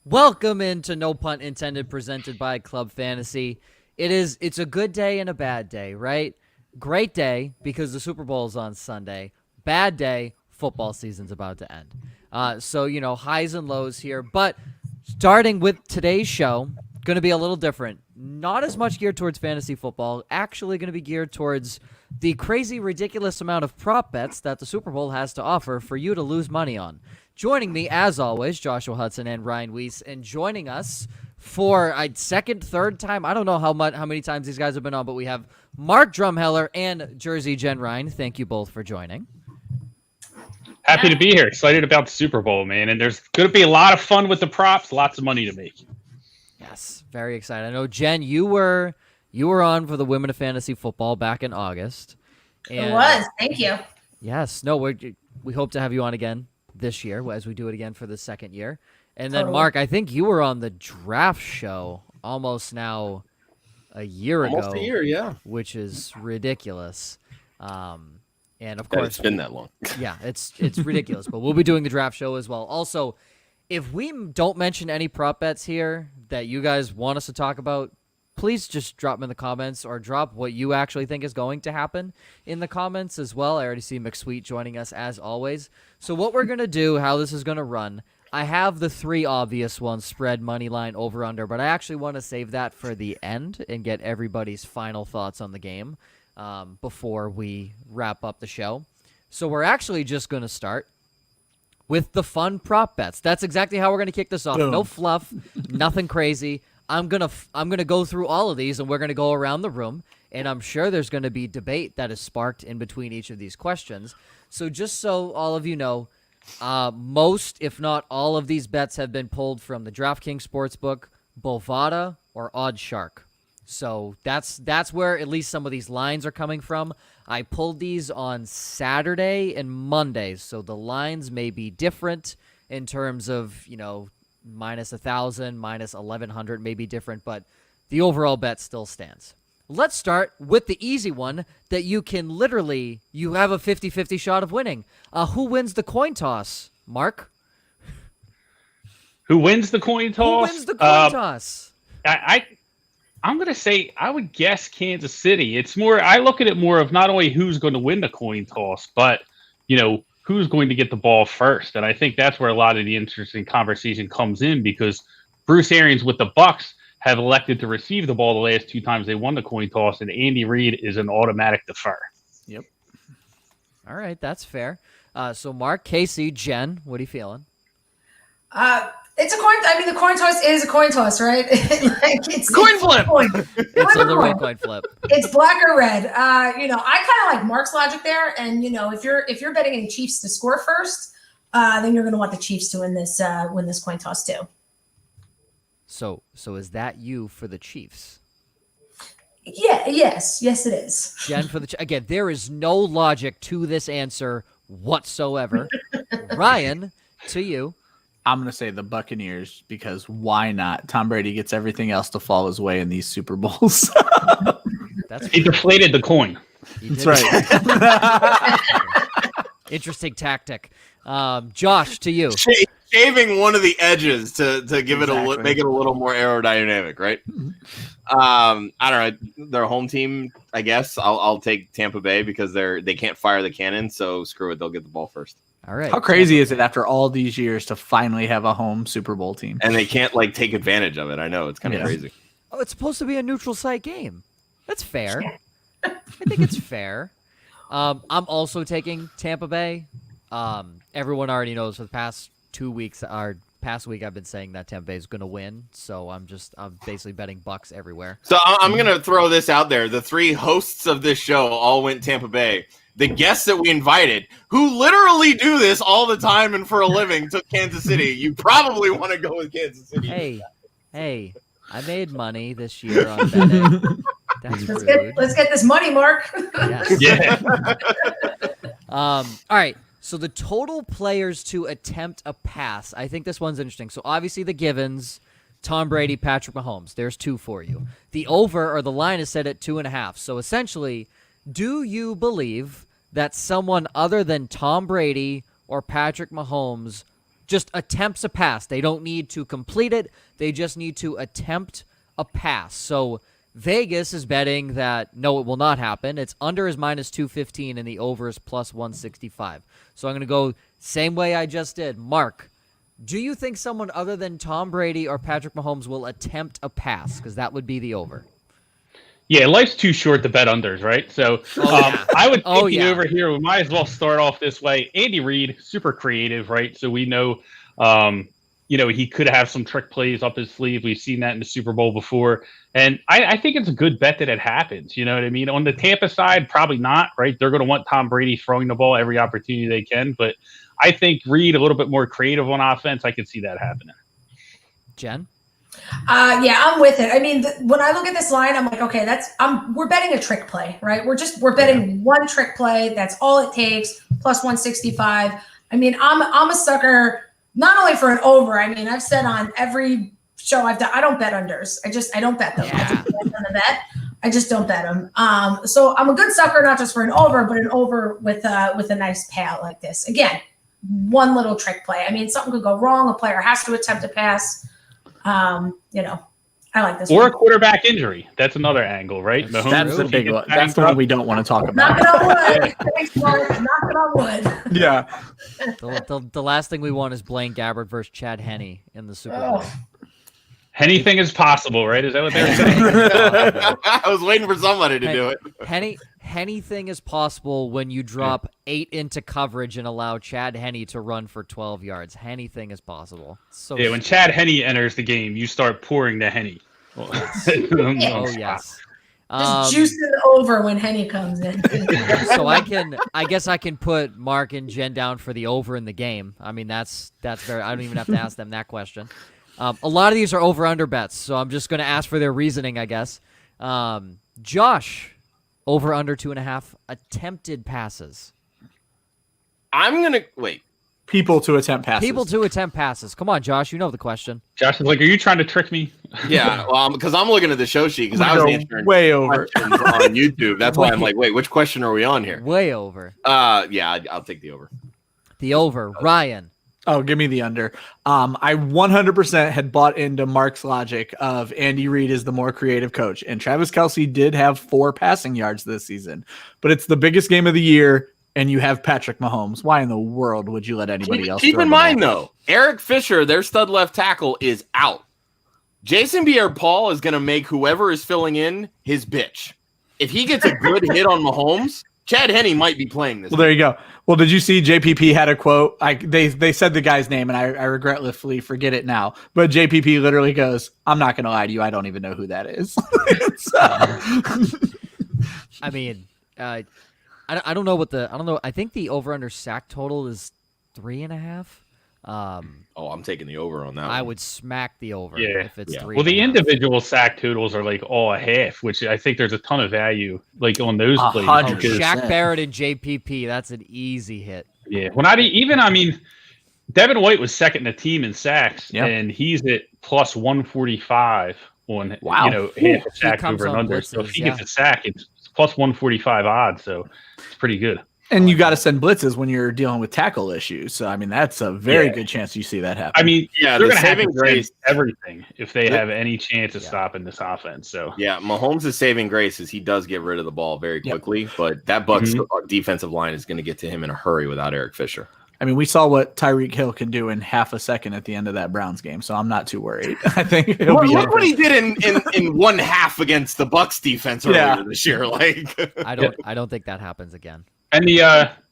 Welcome into No Punt Intended, presented by Club Fantasy. It's a good day and a bad day, right? Great day because the Super Bowl is on Sunday. Bad day, football season's about to end. So highs and lows here. But starting with today's show, going to be a little different. Not as much geared towards fantasy football. Actually going to be geared towards the crazy, ridiculous amount of prop bets that the Super Bowl has to offer for you to lose money on. Joining me, as always, Joshua Hudson and Ryan Weiss, and joining us for a second, third time. I don't know how many times these guys have been on, but we have Mark Drumheller and Jersey Jen Ryan. Thank you both for joining. Happy to be here. Excited about the Super Bowl, man. And there's going to be a lot of fun with the props, lots of money to make. Yes, very excited. I know, Jen, you were on for the Women of Fantasy Football back in August. And it was. Thank you. Yes. No, we hope to have you on again this year as we do it again for the second year. And then, Mark, I think you were on the draft show almost now a year ago. Almost a year, yeah. Which is ridiculous. And of course, it's been that long. Yeah, it's ridiculous. But we'll be doing the draft show as well. Also, if we don't mention any prop bets here that you guys want us to talk about, please just drop them in the comments or drop what you actually think is going to happen in the comments as well. I already see McSweet joining us as always. So what we're going to do, how this is going to run, I have the three obvious ones, spread, money line, over, under, but I actually want to save that for the end and get everybody's final thoughts on the game before we wrap up the show. So we're actually just going to start with the fun prop bets. That's exactly how we're going to kick this off. Boom. No fluff, nothing crazy. I'm gonna go through all of these, and we're gonna go around the room, and I'm sure there's gonna be debate that is sparked in between each of these questions. So just so all of you know, most, if not all, of these bets have been pulled from the DraftKings Sportsbook, Bovada, or OddsShark. So that's where at least some of these lines are coming from. I pulled these on Saturday and Monday, so the lines may be different in terms of minus 1,000, minus 1,100 may be different, but the overall bet still stands. Let's start with the easy one that you have a 50-50 shot of winning. Who wins the coin toss, Mark? Who wins the coin toss? Who wins the coin toss? I'm going to say I would guess Kansas City. It's more, I look at it more of not only who's going to win the coin toss, but, who's going to get the ball first. And I think that's where a lot of the interesting conversation comes in, because Bruce Arians with the Bucks have elected to receive the ball the last two times they won the coin toss, and Andy Reid is an automatic defer. Yep. All right, that's fair. So Mark, Casey, Jen, what are you feeling? It's a coin. I mean, the coin toss is a coin toss, right? It's coin flip. It's a literal coin flip. It's black or red. I kind of like Mark's logic there. And if you're betting any Chiefs to score first, then you're going to want the Chiefs to win this coin toss too. So is that you for the Chiefs? Yeah. Yes, it is. Jen for the again. There is no logic to this answer whatsoever. Ryan, to you. I'm going to say the Buccaneers, because why not? Tom Brady gets everything else to fall his way in these Super Bowls. He deflated the coin. That's right. Interesting tactic. Josh, to you. Shaving one of the edges to give it make it a little more aerodynamic, right? I don't know. Their home team, I guess. I'll take Tampa Bay because they can't fire the cannon, so screw it. They'll get the ball first. All right. How crazy is it after all these years to finally have a home Super Bowl team? And they can't take advantage of it. I know, it's kind of crazy. Oh, it's supposed to be a neutral site game. That's fair. I think it's fair. I'm also taking Tampa Bay. Everyone already knows for the past 2 weeks, past week, I've been saying that Tampa Bay is going to win. So I'm basically betting Bucks everywhere. So I'm going to throw this out there. The three hosts of this show all went Tampa Bay. The guests that we invited, who literally do this all the time and for a living, took Kansas City. You probably want to go with Kansas City. Hey, I made money this year on betting. That's rude. Let's get this money, Mark. Yes. Yeah. All right. So the total players to attempt a pass. I think this one's interesting. So obviously the givens, Tom Brady, Patrick Mahomes. There's two for you. The over or the line is set at 2.5. So essentially, do you believe that someone other than Tom Brady or Patrick Mahomes just attempts a pass. They don't need to complete it. They just need to attempt a pass. So Vegas is betting that no, it will not happen. Its under is -215 and the over is +165. So I'm going to go same way I just did. Mark, do you think someone other than Tom Brady or Patrick Mahomes will attempt a pass? Because that would be the over. Yeah, life's too short to bet unders, right? So I would take the over here. We might as well start off this way. Andy Reid, super creative, right? So we know, he could have some trick plays up his sleeve. We've seen that in the Super Bowl before. And I think it's a good bet that it happens. You know what I mean? On the Tampa side, probably not, right? They're going to want Tom Brady throwing the ball every opportunity they can. But I think Reid, a little bit more creative on offense, I could see that happening. Jen? Yeah, I'm with it. I mean, when I look at this line, I'm like, okay, we're betting a trick play, right? We're betting one trick play. That's all it takes, +165. I mean, I'm a sucker not only for an over. I mean, I've said on every show I've done, I don't bet unders. I don't bet them. I just bet on the bet. I just don't bet them. So I'm a good sucker, not just for an over, but an over with a nice payout like this. Again, one little trick play. I mean, something could go wrong. A player has to attempt a pass. I like this or one. A quarterback injury. That's another angle, right? That's the big one. That's the one we don't want to talk about. Knock it on wood. Thanks, Mark. Knock it on wood. Yeah. The last thing we want is Blaine Gabbert versus Chad Henne in the Super Bowl. Anything is possible, right? Is that what they're saying? I was waiting for somebody to do it. Anything is possible when you drop 8 into coverage and allow Chad Henne to run for 12 yards. Anything is possible. So when Chad Henne enters the game, you start pouring the Henne. Oh yes. Just juice it over when Henne comes in. So I guess I can put Mark and Jen down for the over in the game. I mean, that's very. I don't even have to ask them that question. A lot of these are over/under bets, so I'm just going to ask for their reasoning, I guess. Josh, over/under 2.5 attempted passes. I'm going to wait. People to attempt passes. People to attempt passes. Come on, Josh. You know the question. Josh is like, are you trying to trick me? Yeah, well, because I'm looking at the show sheet because I was answering way over on YouTube. That's why I'm like, wait, which question are we on here? Way over. Yeah, I'll take the over. The over. Ryan. Oh, give me the under. I 100% had bought into Mark's logic of Andy Reid is the more creative coach. And Travis Kelce did have 4 passing yards this season. But it's the biggest game of the year, and you have Patrick Mahomes. Why in the world would you let anybody else Keep in mind, though, Eric Fisher, their stud left tackle, is out. Jason Pierre-Paul is going to make whoever is filling in his bitch. If he gets a good hit on Mahomes, Chad Henne might be playing this. Well, there you go. Well, did you see JPP had a quote? They said the guy's name, and I regretfully forget it now. But JPP literally goes, "I'm not going to lie to you. I don't even know who that is." I mean, I don't know what I don't know. I think the over/under sack total is 3.5. I'm taking the over on that. I would smack the over if it's 3. Well, the individual sack totals are like all a half, which I think there's a ton of value like on those plays. 100%. Shaq Barrett and JPP, that's an easy hit. Yeah. Well, Devin White was second in the team in sacks, and he's at plus 145 on half a sack over and under. So if he gets a sack, it's plus 145 odds. So it's pretty good. And you got to send blitzes when you're dealing with tackle issues. So, I mean, that's a very good chance you see that happen. I mean, they're going to have to send everything if they have any chance of stopping this offense. So, Mahomes' saving grace is he does get rid of the ball very quickly, but that Bucs defensive line is going to get to him in a hurry without Eric Fisher. I mean, we saw what Tyreek Hill can do in half a second at the end of that Browns game, so I'm not too worried. I think he'll be. Look what he did in one half against the Bucs defense earlier this year. Like, I don't think that happens again. And the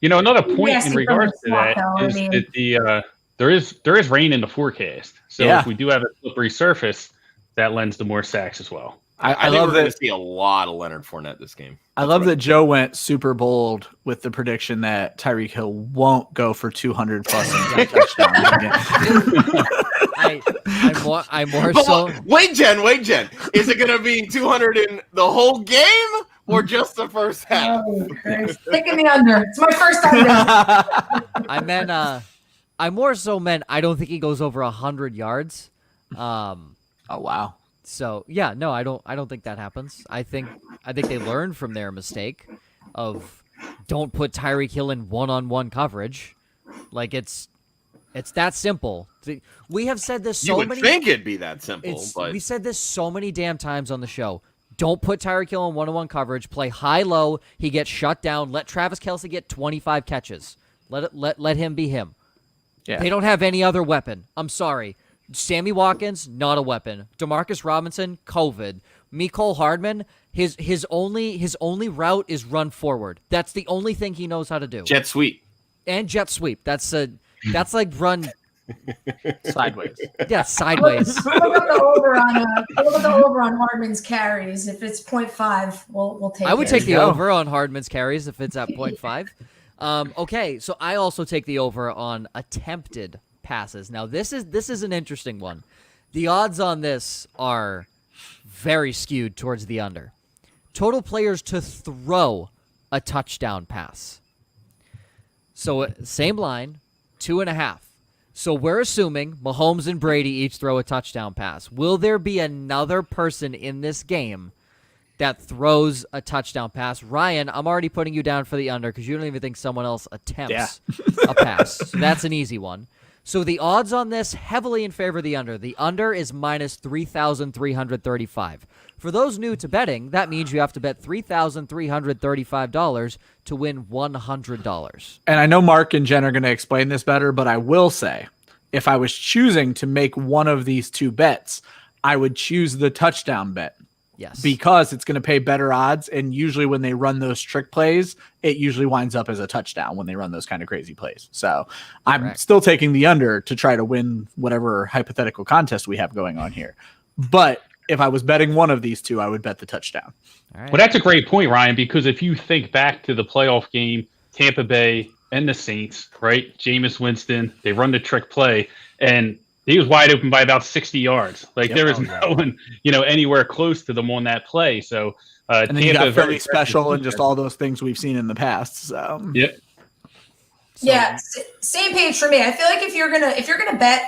another point in regards to that is that there is rain in the forecast. So if we do have a slippery surface, that lends to more sacks as well. I love that. We're going to see a lot of Leonard Fournette this game. I love that Joe went super bold with the prediction that Tyreek Hill won't go for 200 plus and touchdowns again. I'm more so. Wait, Jen. Is it going to be 200 in the whole game or just the first half? Sticking the under. It's my first under. I more so meant I don't think he goes over 100 yards. Oh wow. So I don't think that happens. I think they learned from their mistake of don't put Tyreek Hill in one-on-one coverage. Like It's that simple. We have said this You so would many. think it'd be that simple, but We said this so many damn times on the show. Don't put Tyreek Hill in one-on-one coverage. Play high-low. He gets shut down. Let Travis Kelce get 25 catches. Let him be him. Yeah. They don't have any other weapon. I'm sorry. Sammy Watkins, not a weapon. Demarcus Robinson, COVID. Mecole Hardman, his only route is run forward. That's the only thing he knows how to do. jet sweep. And jet sweep. That's like run Sideways. yeah, sideways. What about the over on Hardman's carries? If it's 0.5, we'll take it. I would take the go. over on Hardman's carries if it's at 0.5. Okay, so I also take the over on attempted passes. Now this is an interesting one. The odds on this are very skewed towards the under. Total players to throw a touchdown pass. So same line, 2.5. So we're assuming Mahomes and Brady each throw a touchdown pass. Will there be another person in this game that throws a touchdown pass? Ryan, I'm already putting you down for the under because you don't even think someone else attempts a pass. So that's an easy one. So the odds on this heavily in favor of the under. The under is minus 3,335. For those new to betting, that means you have to bet $3,335 to win $100. And I know Mark and Jen are going to explain this better, but I will say, if I was choosing to make one of these two bets, I would choose the touchdown bet. Yes. Because it's going to pay better odds. And usually when they run those trick plays, it usually winds up as a touchdown when they run those kind of crazy plays. So I'm still taking the under to try to win whatever hypothetical contest we have going on here. But if I was betting one of these two, I would bet the touchdown. All right. Well, that's a great point, Ryan, because if you think back to the playoff game, Tampa Bay and the Saints, right? Jameis Winston, they run the trick play, and he was wide open by about 60 yards. Like there was no one, anywhere close to them on that play. So and then you Tampa got Philly special and just all those things we've seen in the past. So yep. Yeah, same page for me. I feel like if you're gonna bet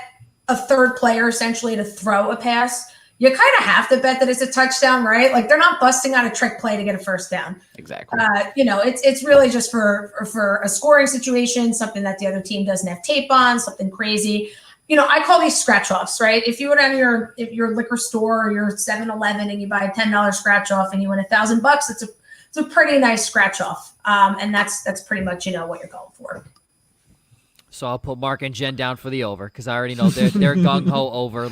a third player essentially to throw a pass, you kind of have to bet that it's a touchdown, right? Like they're not busting out a trick play to get a first down. Exactly. It's really just for a scoring situation, something that the other team doesn't have tape on, something crazy. I call these scratch offs, right? If you went down to your liquor store or your 7-Eleven and you buy a $10 scratch off and you win $1,000, it's a pretty nice scratch off. And that's pretty much what you're going for. So I'll put Mark and Jen down for the over because I already know they're gung ho over.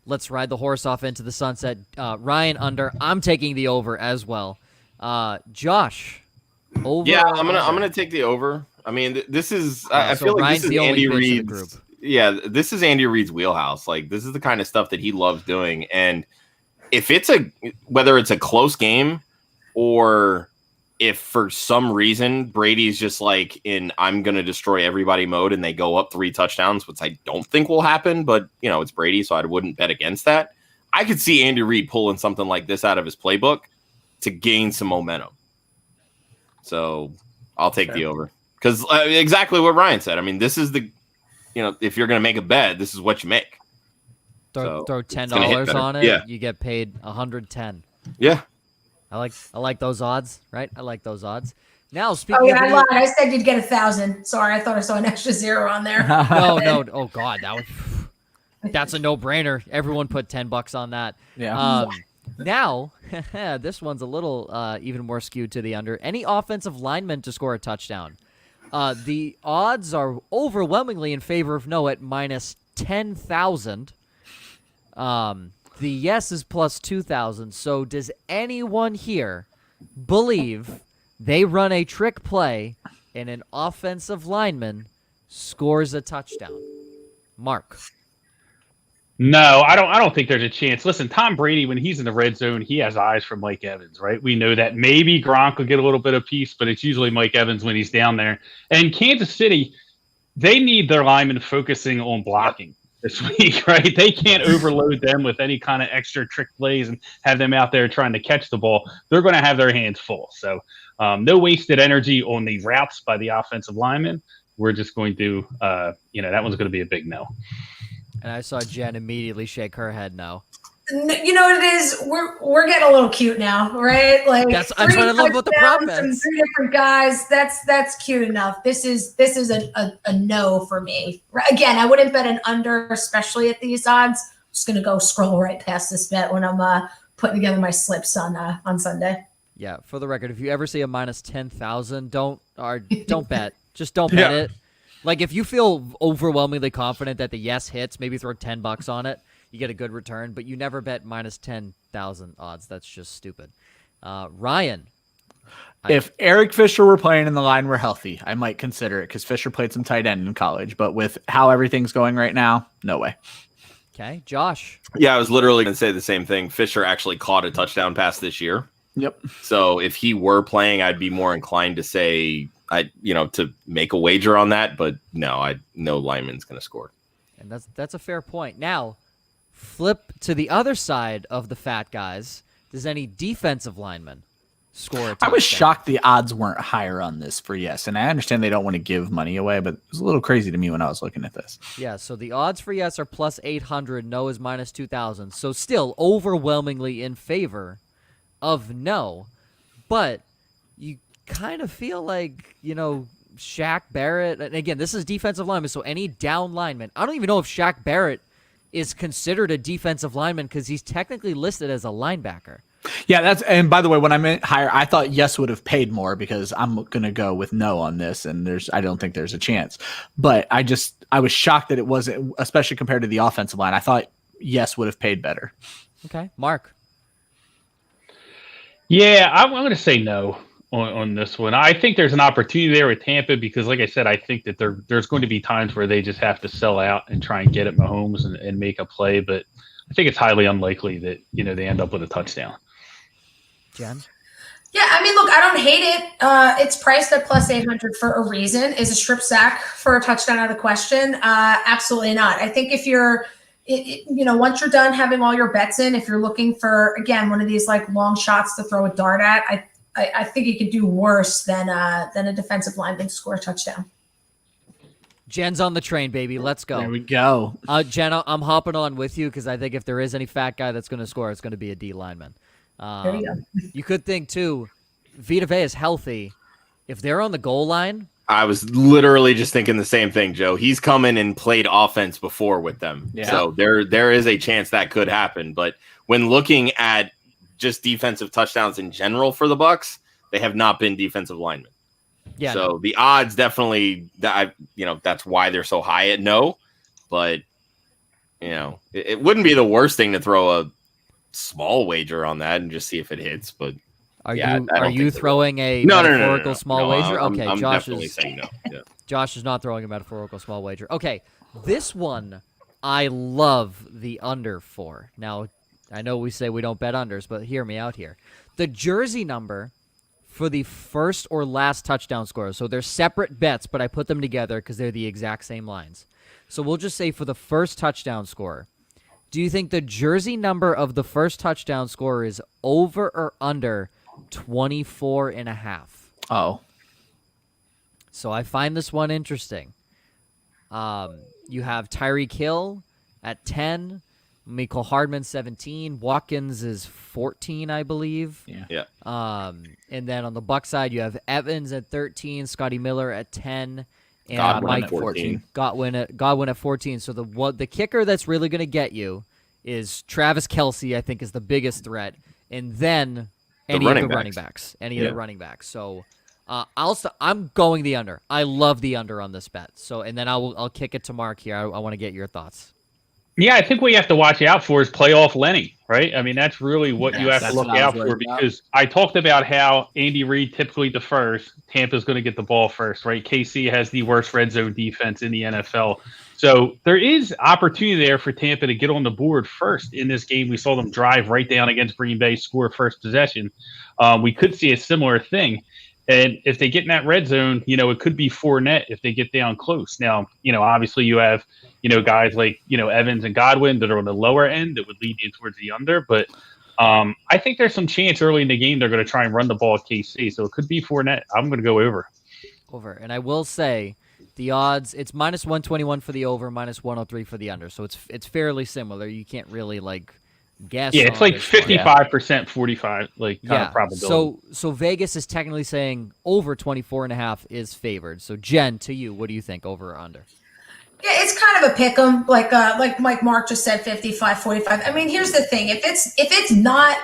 Let's ride the horse off into the sunset. Ryan under. I'm taking the over as well. Josh, over. Yeah, I'm gonna take the over. I mean, this is. I feel like Ryan's this is the only Andy bitch in the Reid's. group. Yeah, this is Andy Reid's wheelhouse. Like this is the kind of stuff that he loves doing. And if whether it's a close game or if for some reason Brady's just like in I'm going to destroy everybody mode and they go up 3 touchdowns, which I don't think will happen, but it's Brady, so I wouldn't bet against that. I could see Andy Reid pulling something like this out of his playbook to gain some momentum. So I'll take the over because exactly what Ryan said. I mean, this is the, if you're going to make a bet, this is what you make. Throw $10 on it. Yeah. You get paid $110. Yeah. I like those odds, right? I like those odds. Now speaking of I lied. I said you'd get 1,000. Sorry, I thought I saw an extra 0 on there. No. Oh God, that's a no-brainer. Everyone put $10 on that. Yeah. Now, this one's a little even more skewed to the under. Any offensive lineman to score a touchdown. The odds are overwhelmingly in favor of no at minus 10,000. The yes is plus 2,000. So does anyone here believe they run a trick play and an offensive lineman scores a touchdown? Mark. No, I don't think there's a chance. Listen, Tom Brady, when he's in the red zone, he has eyes for Mike Evans, right? We know that maybe Gronk will get a little bit of peace, but it's usually Mike Evans when he's down there. And Kansas City, they need their linemen focusing on blocking this week, right? They can't overload them with any kind of extra trick plays and have them out there trying to catch the ball. They're going to have their hands full. So no wasted energy on the routes by the offensive linemen. We're just going to, that one's going to be a big no. And I saw Jen immediately shake her head no. You know what it is? We're getting a little cute now, right? Like That's what I love about the prop touchdowns from bets. 3 different guys. That's cute enough. This is a no for me. Again, I wouldn't bet an under, especially at these odds. I'm just gonna go scroll right past this bet when I'm putting together my slips on Sunday. Yeah, for the record, if you ever see a minus 10,000, don't bet. Just don't bet it. Like if you feel overwhelmingly confident that the yes hits, maybe throw $10 on it. You get a good return, but you never bet minus 10,000 odds. That's just stupid. Ryan. If Eric Fisher were playing and the line were healthy, I might consider it because Fisher played some tight end in college. But with how everything's going right now, no way. Okay, Josh. Yeah, I was literally going to say the same thing. Fisher actually caught a touchdown pass this year. Yep. So if he were playing, I'd be more inclined to say, to make a wager on that. But no, no lineman's going to score. And that's a fair point. Now, flip to the other side of the fat guys. Does any defensive lineman score a touchdown? I was shocked the odds weren't higher on this for yes. And I understand they don't want to give money away, but it was a little crazy to me when I was looking at this. Yeah, so the odds for yes are plus 800. No is minus 2,000. So still overwhelmingly in favor of no. But you kind of feel like, Shaq Barrett. And again, this is defensive lineman, so any down lineman. I don't even know if Shaq Barrett is considered a defensive lineman because he's technically listed as a linebacker. Yeah, and by the way, when I meant higher, I thought yes would have paid more because I'm going to go with no on this, and I don't think there's a chance. But I was shocked that it wasn't, especially compared to the offensive line. I thought yes would have paid better. Okay, Mark. Yeah, I'm going to say no on this one. I think there's an opportunity there with Tampa because, like I said, I think that there's going to be times where they just have to sell out and try and get at Mahomes and make a play. But I think it's highly unlikely that, they end up with a touchdown. Jen? Yeah, I mean, look, I don't hate it. It's priced at plus 800 for a reason. Is a strip sack for a touchdown out of the question? Absolutely not. I think if you're, once you're done having all your bets in, if you're looking for, again, one of these like long shots to throw a dart at, I think you could do worse than a defensive lineman to score a touchdown. Jen's on the train, baby. Let's go. There we go. Jen, I'm hopping on with you because I think if there is any fat guy that's going to score, it's going to be a D lineman. There you go. You could think, too, Vita Vea is healthy. If they're on the goal line. I was literally just thinking the same thing, Joe. He's come in and played offense before with them. Yeah. So there is a chance that could happen. But when looking at just defensive touchdowns in general for the Bucs, they have not been defensive linemen. Yeah. So the odds definitely that's why they're so high at no. But it wouldn't be the worst thing to throw a small wager on that and just see if it hits. But are you throwing a metaphorical small wager? Okay, I'm Josh definitely is saying no. Yeah. Josh is not throwing a metaphorical small wager. Okay, this one I love the under for. Now, I know we say we don't bet unders, but hear me out here. The jersey number for the first or last touchdown scorer. So they're separate bets, but I put them together because they're the exact same lines. So we'll just say for the first touchdown scorer, do you think the jersey number of the first touchdown scorer is over or under 24.5? Oh. So I find this one interesting. You have Tyreek Hill at 10, Mecole Hardman 17, Watkins is 14, I believe. Yeah. And then on the Buck side, you have Evans at 13, Scotty Miller at 10, and Godwin Mike at 14. Godwin at 14. So the kicker that's really going to get you is Travis Kelce, I think, is the biggest threat, and then any of the running backs. So I'm going the under. I love the under on this bet. So and then I'll kick it to Mark here. I want to get your thoughts. Yeah, I think what you have to watch out for is playoff Lenny, right? I mean, that's really what you have to look out for because I talked about how Andy Reid typically defers. Tampa's going to get the ball first, right? KC has the worst red zone defense in the NFL. So there is opportunity there for Tampa to get on the board first in this game. We saw them drive right down against Green Bay, score first possession. We could see a similar thing. And if they get in that red zone, it could be 4 net if they get down close. Now, obviously you have, guys like, Evans and Godwin that are on the lower end that would lead you towards the under. But I think there's some chance early in the game they're going to try and run the ball at KC. So it could be 4 net. I'm going to go over. Over. And I will say the odds, it's minus 121 for the over, minus 103 for the under. So it's fairly similar. You can't really guess. Yeah, it's on like this one. 55%, 45, like kind of probability. So Vegas is technically saying over 24.5 is favored. So Jen, to you, what do you think, over or under? Yeah, it's kind of a pick 'em, like Mike Mark just said, 55-45. I mean, here's the thing: if it's not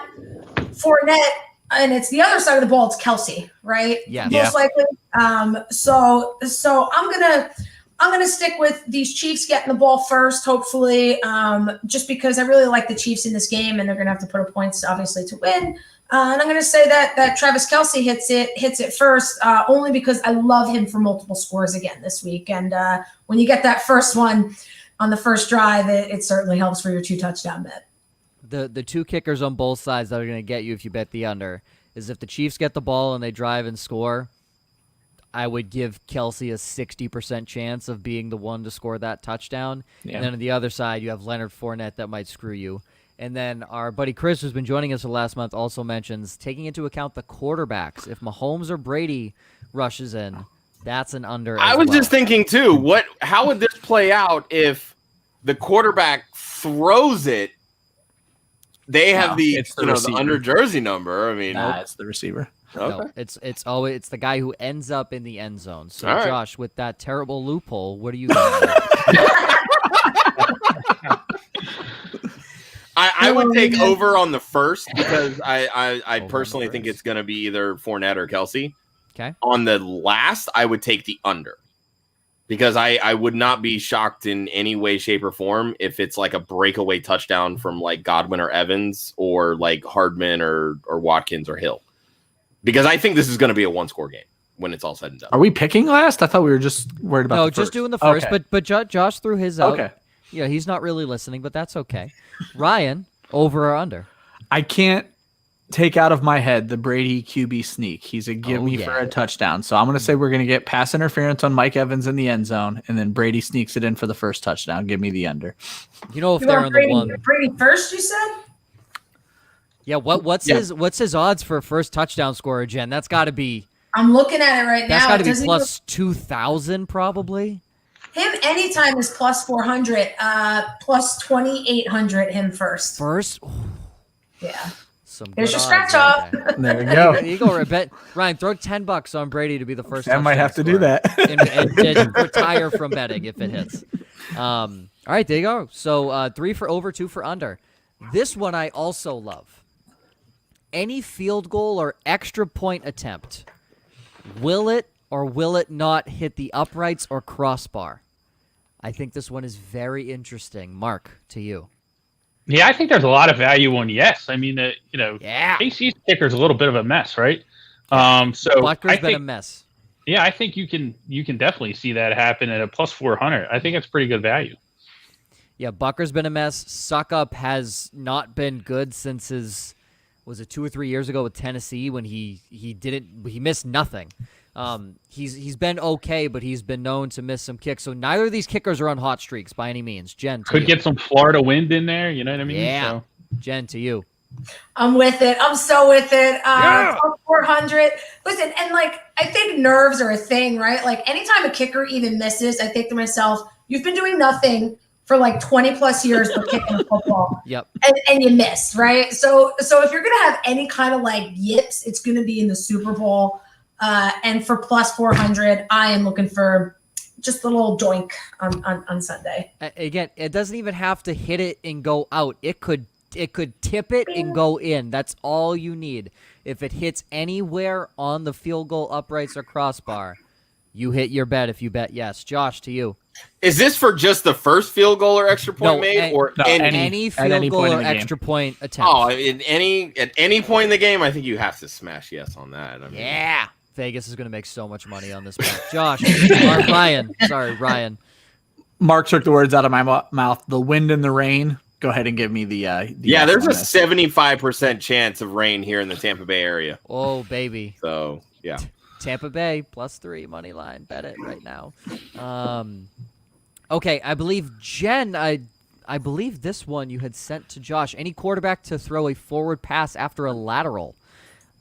Fournette and it's the other side of the ball, it's Kelsey, right? Yeah. Most likely. So I'm gonna stick with these Chiefs getting the ball first, hopefully, just because I really like the Chiefs in this game, and they're gonna have to put up points, obviously, to win. And I'm gonna say that Travis Kelsey hits it first, only because I love him for multiple scores again this week. And when you get that first one on the first drive, it certainly helps for your 2 touchdown bet. The 2 kickers on both sides that are going to get you if you bet the under is if the Chiefs get the ball and they drive and score, I would give Kelsey a 60% chance of being the one to score that touchdown. Yeah. And then on the other side, you have Leonard Fournette that might screw you. And then our buddy Chris, who's been joining us for the last month, also mentions taking into account the quarterbacks. If Mahomes or Brady rushes in, that's an under. I was just thinking too. How would this play out if the quarterback throws it? They have the under jersey number. I mean, it's the receiver. No, Okay. it's the guy who ends up in the end zone. So All right. Josh, with that terrible loophole, what are you doing? I would take over on the first because I personally think it's going to be either Fournette or Kelsey. Okay. On the last, I would take the under because I would not be shocked in any way, shape, or form if it's like a breakaway touchdown from like Godwin or Evans or like Hardman or Watkins or Hill. Because I think this is going to be a 1-score game when it's all said and done. Are we picking last? I thought we were just worried about the just first. doing the first. Okay. But Josh threw his out. Okay. Yeah, he's not really listening, but that's okay. Ryan, over or under? I can't take out of my head the Brady QB sneak. He's a give me for yeah. a touchdown. So I'm going to say we're going to get pass interference on Mike Evans in the end zone, and then Brady sneaks it in for the first touchdown. Give me the under. You know, if You they're want on the one. Brady first, you said? Yeah, what's his odds for a first touchdown scorer, Jen? That's got to be. I'm looking at it right That's now. got to be plus 2,000 probably. Him anytime is plus 400, plus 2,800. Him first. First. Yeah. Some There's good your odds scratch right off. there. There you go. There you go, bet Ryan. Throw $10 on Brady to be the first. I might have to do touchdown that. scorer and retire from betting if it hits. All right, there you go. So 3 for over, 2 for under. This one I also love. Any field goal or extra point attempt, will it or will it not hit the uprights or crossbar? I think this one is very interesting. Mark, to you. Yeah, I think there's a lot of value on yes. I mean, Yeah. KC's kicker's a little bit of a mess, right? So Butker's I been a think, mess. yeah, I think you can definitely see that happen at a plus 400. I think it's pretty good value. Yeah, Butker's been a mess. Suckup has not been good since his, was it 2 or 3 years ago with Tennessee when he missed nothing. He's been okay, but he's been known to miss some kicks. So neither of these kickers are on hot streaks by any means. Jen, to Could you. get some Florida wind in there. You know what I mean? Yeah. So, Jen, to you. I'm with it. I'm so with it. Plus 400. Listen, and like I think nerves are a thing, right? Like anytime a kicker even misses, I think to myself, you've been doing nothing for like 20 plus years for kicking a football. Yep. And you missed, right? So if you're gonna have any kind of like yips, it's gonna be in the Super Bowl. And for plus 400, I am looking for just a little doink on Sunday. Again, it doesn't even have to hit it and go out. It could tip it and go in. That's all you need. If it hits anywhere on the field goal uprights or crossbar, you hit your bet if you bet yes. Josh, to you. Is this for just the first field goal or extra point made, or any field goal or extra point attempt? Oh, at any point in the game, I think you have to smash yes on that. I mean, yeah. Vegas is going to make so much money on this bet. Josh, Ryan. Mark took the words out of my mouth. The wind and the rain. Go ahead and give me the yeah, there's a yes. 75% chance of rain here in the Tampa Bay area. Oh, baby. So, yeah. Tampa Bay, +3 money line. Bet it right now. Okay, I believe, Jen, I believe this one you had sent to Josh. Any quarterback to throw a forward pass after a lateral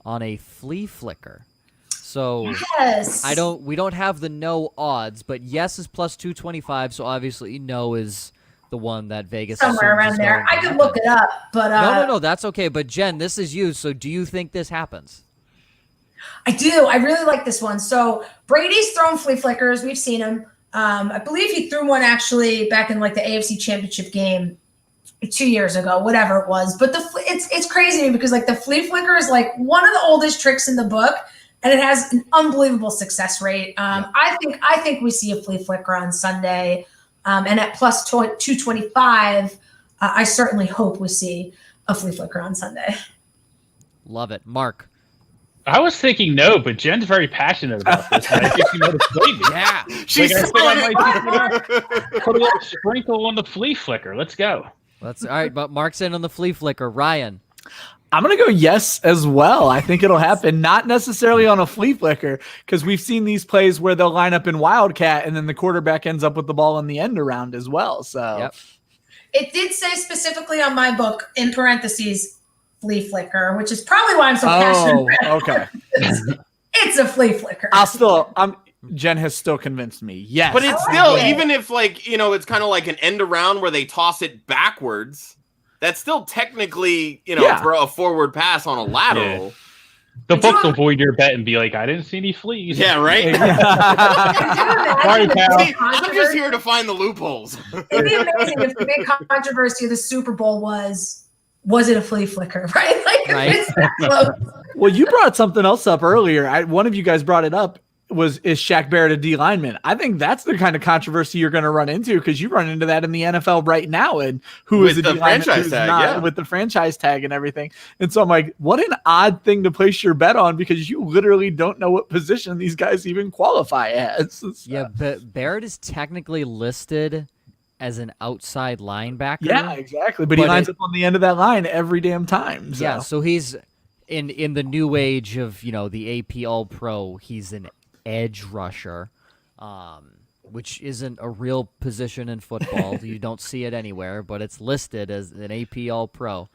on a flea flicker. So yes. we don't have the no odds, but yes is +225, so obviously no is the one that Vegas somewhere assumes around is there. going to I could happen. look it up, but No, that's okay. But Jen, this is you. So do you think this happens? I do. I really like this one. So Brady's thrown flea flickers. We've seen him. I believe he threw one actually back in like the AFC Championship game 2 years ago, whatever it was. But it's crazy to me because like the flea flicker is like one of the oldest tricks in the book, and it has an unbelievable success rate. I think we see a flea flicker on Sunday, and at plus 225, I certainly hope we see a flea flicker on Sunday. Love it, Mark. I was thinking no, but Jen's very passionate about this. And I think she might have played me. Yeah, She's I think I might selling put a little sprinkle on the flea flicker. Let's go. that's all right. But Mark's in on the flea flicker. Ryan. I'm going to go yes as well. I think it'll happen, not necessarily on a flea flicker, because we've seen these plays where they'll line up in Wildcat and then the quarterback ends up with the ball in the end around as well. So Yep. It did say specifically on my book, in parentheses, flea flicker, which is probably why I'm so passionate. Okay. It's a flea flicker. Jen has still convinced me. Yes. But it's still, even if like, it's kind of like an end around where they toss it backwards, that's still technically, throw a forward pass on a lateral. Yeah. The book will void your bet and be like, I didn't see any fleas. Yeah, right? Sorry, pal. See, I'm just here to find the loopholes. It'd be amazing if the big controversy of the Super Bowl was it a flea flicker, right? Like, Right. It's that close. Well, you brought something else up earlier. One of you guys brought it up. Is Shaq Barrett a D lineman? I think that's the kind of controversy you're going to run into, because you run into that in the NFL right now. And who is With a the D lineman, franchise who's tag, not, yeah. with the franchise tag and everything. And so I'm like, what an odd thing to place your bet on, because you literally don't know what position these guys even qualify as. So, Yeah, but Barrett is technically listed as an outside linebacker. yeah, exactly. But he lines up on the end of that line every damn time. So. Yeah, so he's in the new age of the AP All Pro. He's an edge rusher, which isn't a real position in football. You don't see it anywhere, but it's listed as an AP All Pro.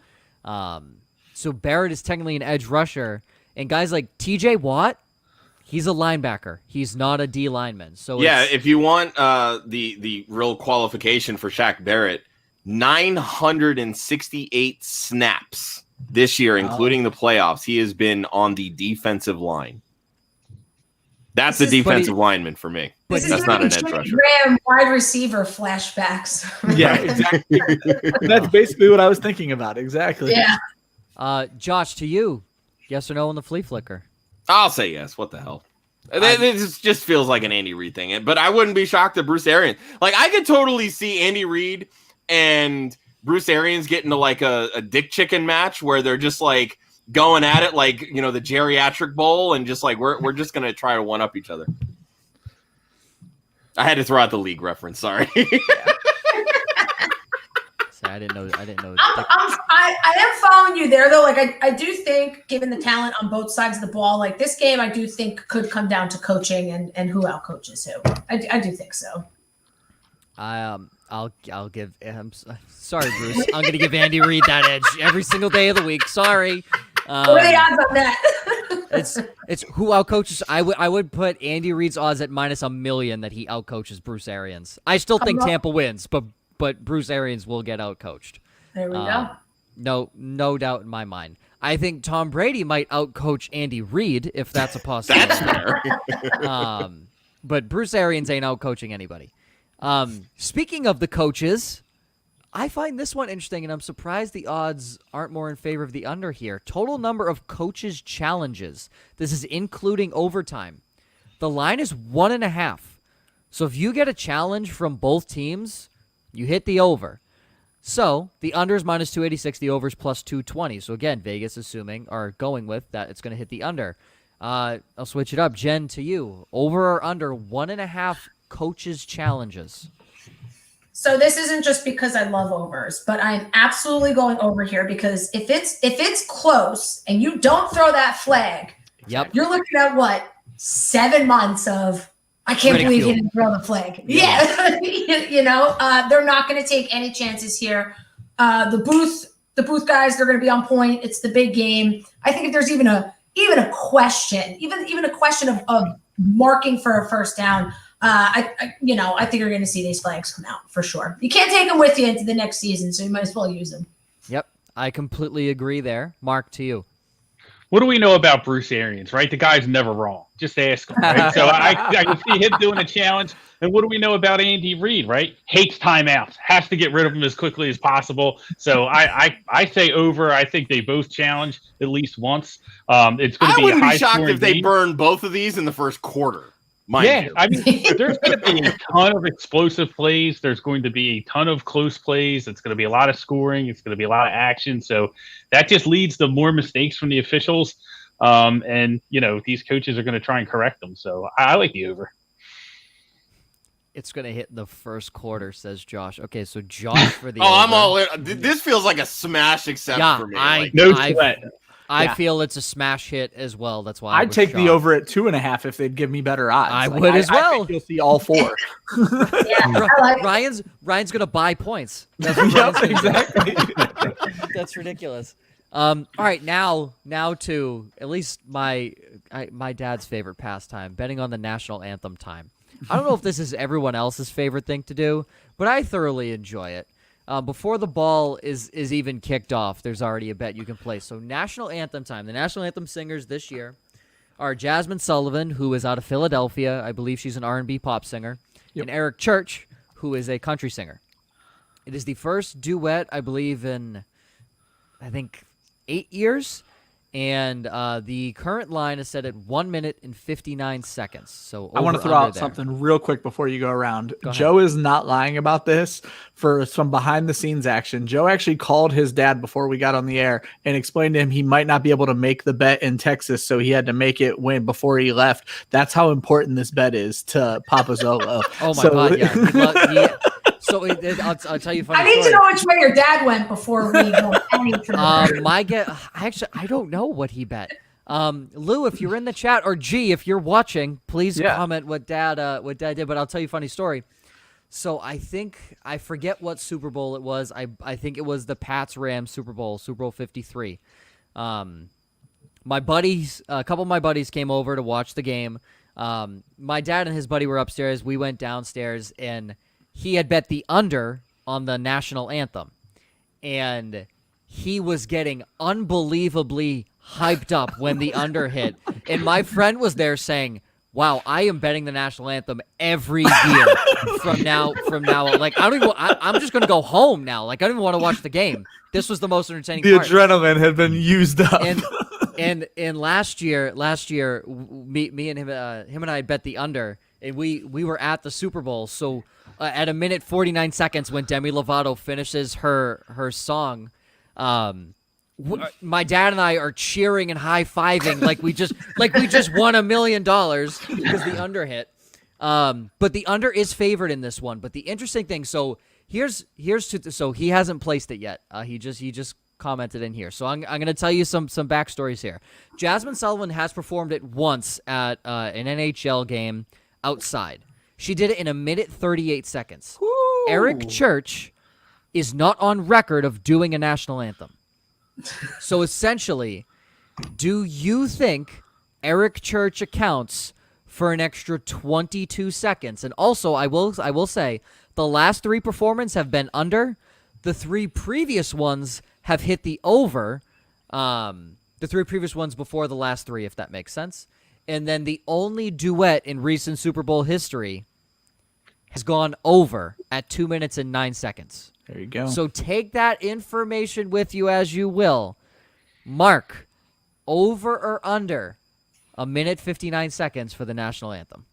So Barrett is technically an edge rusher, and guys like TJ Watt, he's a linebacker. He's not a D lineman. So Yeah, if you want the real qualification for Shaq Barrett, 968 snaps this year, including the playoffs. He has been on the defensive line. That's a defensive lineman for me. This That's is not an giving edge Jimmy rusher. Graham wide receiver flashbacks. Yeah, exactly. That's basically what I was thinking about. Exactly. Yeah. Josh, to you, yes or no on the flea flicker? I'll say yes. What the hell? This just feels like an Andy Reid thing. But I wouldn't be shocked if Bruce Arians. Like, I could totally see Andy Reid and Bruce Arians get into like a dick chicken match where they're just like going at it like, the geriatric bowl, and just like we're just gonna try to one up each other. I had to throw out the league reference. Sorry. I didn't know. I am following you there, though. Like, I do think, given the talent on both sides of the ball, like this game, I do think could come down to coaching and who out coaches who. I do think so. I'll give. Sorry, Bruce. I'm gonna give Andy Reid that edge every single day of the week. Sorry. What are the odds on that? It's who outcoaches. I would put Andy Reid's odds at -1,000,000 that he outcoaches Bruce Arians. I still think Tampa wins, but Bruce Arians will get outcoached. There we go. No doubt in my mind. I think Tom Brady might outcoach Andy Reid if that's a possibility. That's fair. But Bruce Arians ain't outcoaching anybody. Speaking of the coaches, I find this one interesting, and I'm surprised the odds aren't more in favor of the under here. Total number of coaches' challenges. This is including overtime. The line is 1.5. So if you get a challenge from both teams, you hit the over. So the under is -286, the over is +220. So again, Vegas going with that it's going to hit the under. I'll switch it up. Jen, to you. Over or under 1.5 coaches' challenges? So this isn't just because I love overs, but I'm absolutely going over here because if it's close and you don't throw that flag, Yep. you're looking at what, 7 months of I can't believe he didn't throw the flag. Yeah, they're not going to take any chances here. The booth guys, they're going to be on point. It's the big game. I think if there's even a question, even a question of marking for a first down, I think you're going to see these flags come out for sure. You can't take them with you into the next season, so you might as well use them. Yep, I completely agree there. Mark, to you. What do we know about Bruce Arians, right? The guy's never wrong. Just ask him, right? So I can see him doing a challenge. And what do we know about Andy Reid, right? Hates timeouts. Has to get rid of them as quickly as possible. So I say over. I think they both challenge at least once. It's going to be a high-scoring be shocked if they game. burn both of these in the first quarter. Yeah, I mean, there's going to be a ton of explosive plays. There's going to be a ton of close plays. It's going to be a lot of scoring. It's going to be a lot of action. So that just leads to more mistakes from the officials. And, these coaches are going to try and correct them. So I like the over. It's going to hit in the first quarter, says Josh. Okay, so Josh for the Oh, over. I'm all in. This feels like a smash accept for me. No sweat. I feel it's a smash hit as well. That's why I'd take the over at 2.5 if they'd give me better odds. I would as well. I think you'll see all 4. Yeah, I like Ryan's gonna buy points. Yep, exactly. That's ridiculous. All right, now to at least my dad's favorite pastime, betting on the national anthem time. I don't know if this is everyone else's favorite thing to do, but I thoroughly enjoy it. Before the ball is even kicked off, there's already a bet you can place. So national anthem time. The national anthem singers this year are Jasmine Sullivan, who is out of Philadelphia. I believe she's an R&B pop singer. Yep. And Eric Church, who is a country singer. It is the first duet, I believe, in, 8 years. And the current line is set at 1 minute and 59 seconds. So I want to throw out something real quick before you go around. Joe is not lying about this. For some behind the scenes action, Joe actually called his dad before we got on the air and explained to him he might not be able to make the bet in Texas, so he had to make it win before he left. That's how important this bet is to Papa Zolo. Oh my God! Yeah. So I'll tell you a funny story. I need to know which way your dad went before we go any further. I don't know what he bet. Lou, if you're in the chat, or G, if you're watching, please comment what dad did. But I'll tell you a funny story. So I forget what Super Bowl it was. I think it was the Pats-Rams Super Bowl 53. A couple of my buddies came over to watch the game. My dad and his buddy were upstairs. We went downstairs, and he had bet the under on the national anthem. And he was getting unbelievably hyped up when the under hit. And my friend was there saying, wow, I am betting the national anthem every year from now on. Like, I'm just going to go home now. Like, I don't even want to watch the game. This was the most entertaining part. The adrenaline had been used up. And last year, me and him and I bet the under, and we were at the Super Bowl. So at 1 minute 49 seconds, when Demi Lovato finishes her song, my dad and I are cheering and high-fiving like we just won $1 million because the under hit. But the under is favored in this one. But the interesting thing, so so he hasn't placed it yet. He just commented in here. So I'm going to tell you some backstories here. Jasmine Sullivan has performed it once at an NHL game outside. She did it in 1 minute 38 seconds. Woo. Eric Church is not on record of doing a national anthem. So essentially, do you think Eric Church accounts for an extra 22 seconds? And also, I will say, the last 3 performances have been under. The 3 previous ones have hit the over. The 3 previous ones before the last 3, if that makes sense. And then the only duet in recent Super Bowl history has gone over at 2 minutes and 9 seconds. There you go. So take that information with you as you will. Mark, over or under 1 minute 59 seconds for the national anthem?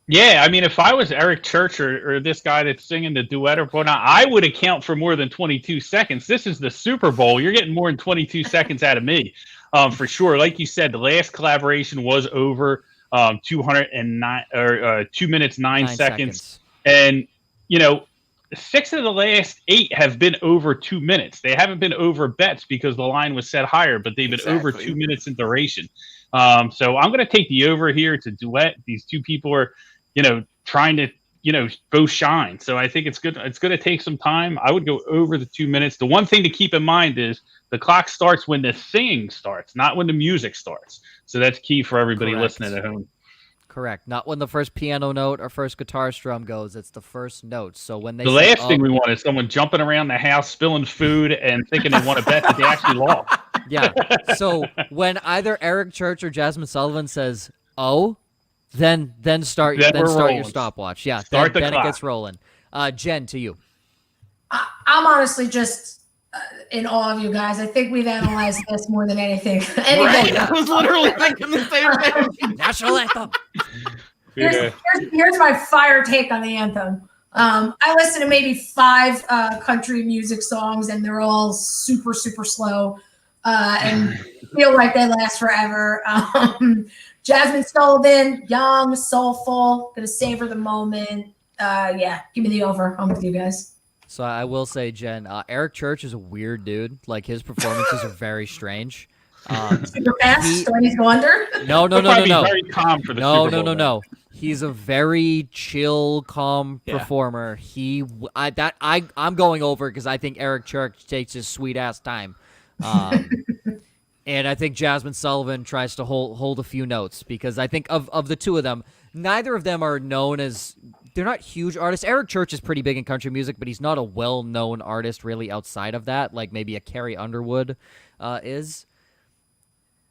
Yeah, I mean, if I was Eric Church or this guy that's singing the duet or whatnot, I would account for more than 22 seconds. This is the Super Bowl. You're getting more than 22 seconds out of me, for sure. Like you said, the last collaboration was over 209 or 2 minutes 9 seconds. And 6 of the last 8 have been over 2 minutes. They haven't been over bets because the line was set higher, but they've been over 2 minutes in duration. So I'm going to take the over here. It's a duet. These two people are, trying to, both shine. So I think it's good. It's going to take some time. I would go over the 2 minutes. The one thing to keep in mind is the clock starts when the singing starts, not when the music starts. So that's key for everybody listening at home. Correct. Not when the first piano note or first guitar strum goes. It's the first note. So when they The say, last thing we want is someone jumping around the house, spilling food, and thinking they want to bet that they actually lost. yeah. So when either Eric Church or Jasmine Sullivan says, "Oh," then start Then we're your rolling. stopwatch. Yeah. Start then the it clock. gets rolling. Jen, to you. I'm honestly just in awe of you guys. I think we've analyzed this more than anything. Right? I was literally thinking the same thing. National Anthem. Yeah. Here's my fire take on the anthem. I listen to maybe 5 country music songs, and they're all super, super slow and feel like they last forever. Jasmine Sullivan, young, soulful, gonna savor the moment. Yeah, give me the over. I'm with you guys. So I will say, Jen, Eric Church is a weird dude. Like his performances are very strange. Super fast. Do I need to go under? No. He'll probably be very calm for the Super Bowl. No. He's a very chill, calm Yeah. performer. I'm going over because I think Eric Church takes his sweet ass time, and I think Jasmine Sullivan tries to hold a few notes because I think of the two of them, neither of them are known as. They're not huge artists. Eric Church is pretty big in country music, but he's not a well-known artist really outside of that, like maybe a Carrie Underwood is.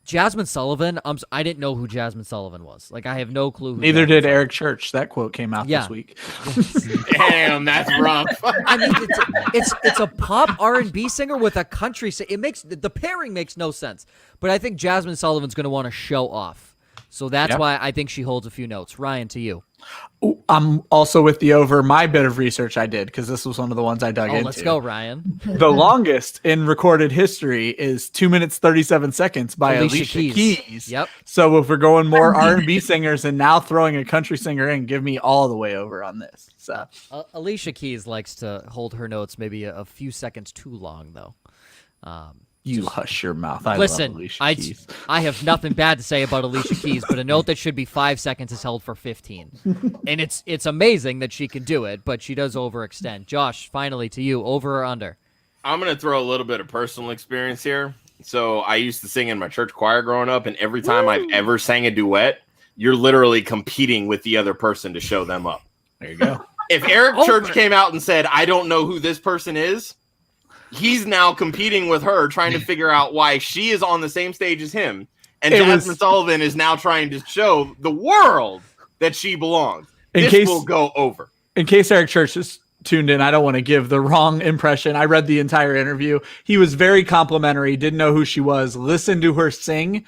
Jasmine Sullivan, I didn't know who Jasmine Sullivan was. Like, I have no clue. Neither did Eric Church. That quote came out Yeah. this week. Damn, that's rough. I mean, it's a pop R&B singer with a country. It makes the pairing makes no sense. But I think Jasmine Sullivan's going to want to show off, so that's Yep. why I think she holds a few notes. Ryan, to you. Ooh, I'm also with the over. My bit of research I did because this was one of the ones I dug into. Let's go, Ryan. The longest in recorded history is 2 minutes 37 seconds by Alicia Keys. Yep. So if we're going more R&B singers and now throwing a country singer in, give me all the way over on this. So Alicia Keys likes to hold her notes maybe a few seconds too long, though. you hush your mouth. I love Listen, Alicia Keys. I have nothing bad to say about Alicia Keys, but a note that should be 5 seconds is held for 15. And it's amazing that she can do it, but she does overextend. Josh, finally to you, over or under? I'm going to throw a little bit of personal experience here. So I used to sing in my church choir growing up, and every time I've ever sang a duet, you're literally competing with the other person to show them up. There you go. If Eric Church came out and said, I don't know who this person is, he's now competing with her, trying to figure out why she is on the same stage as him. And Jasmine Sullivan is now trying to show the world that she belongs. This will go over. In case Eric Church is tuned in, I don't want to give the wrong impression. I read the entire interview. He was very complimentary, didn't know who she was, listened to her sing.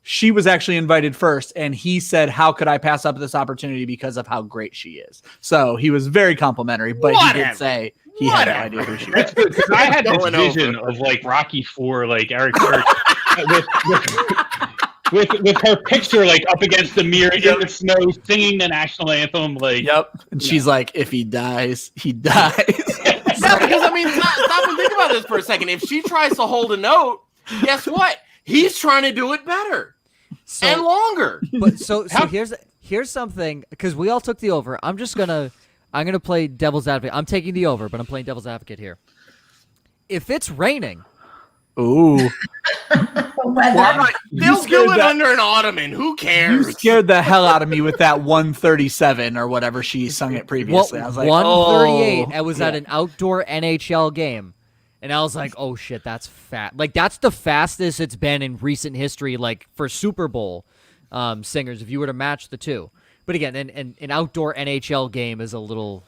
She was actually invited first, and he said, how could I pass up this opportunity because of how great she is? So he was very complimentary, but he did say he had no idea who she was. Because I had this vision of like Rocky IV, like Eric Church, with her picture like up against the mirror in the snow, singing the national anthem. Like, and she's like, if he dies, he dies. Yeah, because I mean, stop and think about this for a second. If she tries to hold a note, guess what? He's trying to do it better and longer. But so here's something, because we all took the over. I'm gonna play devil's advocate. I'm taking the over, but I'm playing devil's advocate here. If it's raining, ooh, they'll do it under an ottoman. Who cares? You scared the hell out of me with that 137 or whatever she sung it previously. I was like, 138. I was at an outdoor NHL game. And I was like, oh, shit, that's fat. Like, that's the fastest it's been in recent history, like, for Super Bowl singers, if you were to match the two. But again, an outdoor NHL game is a little,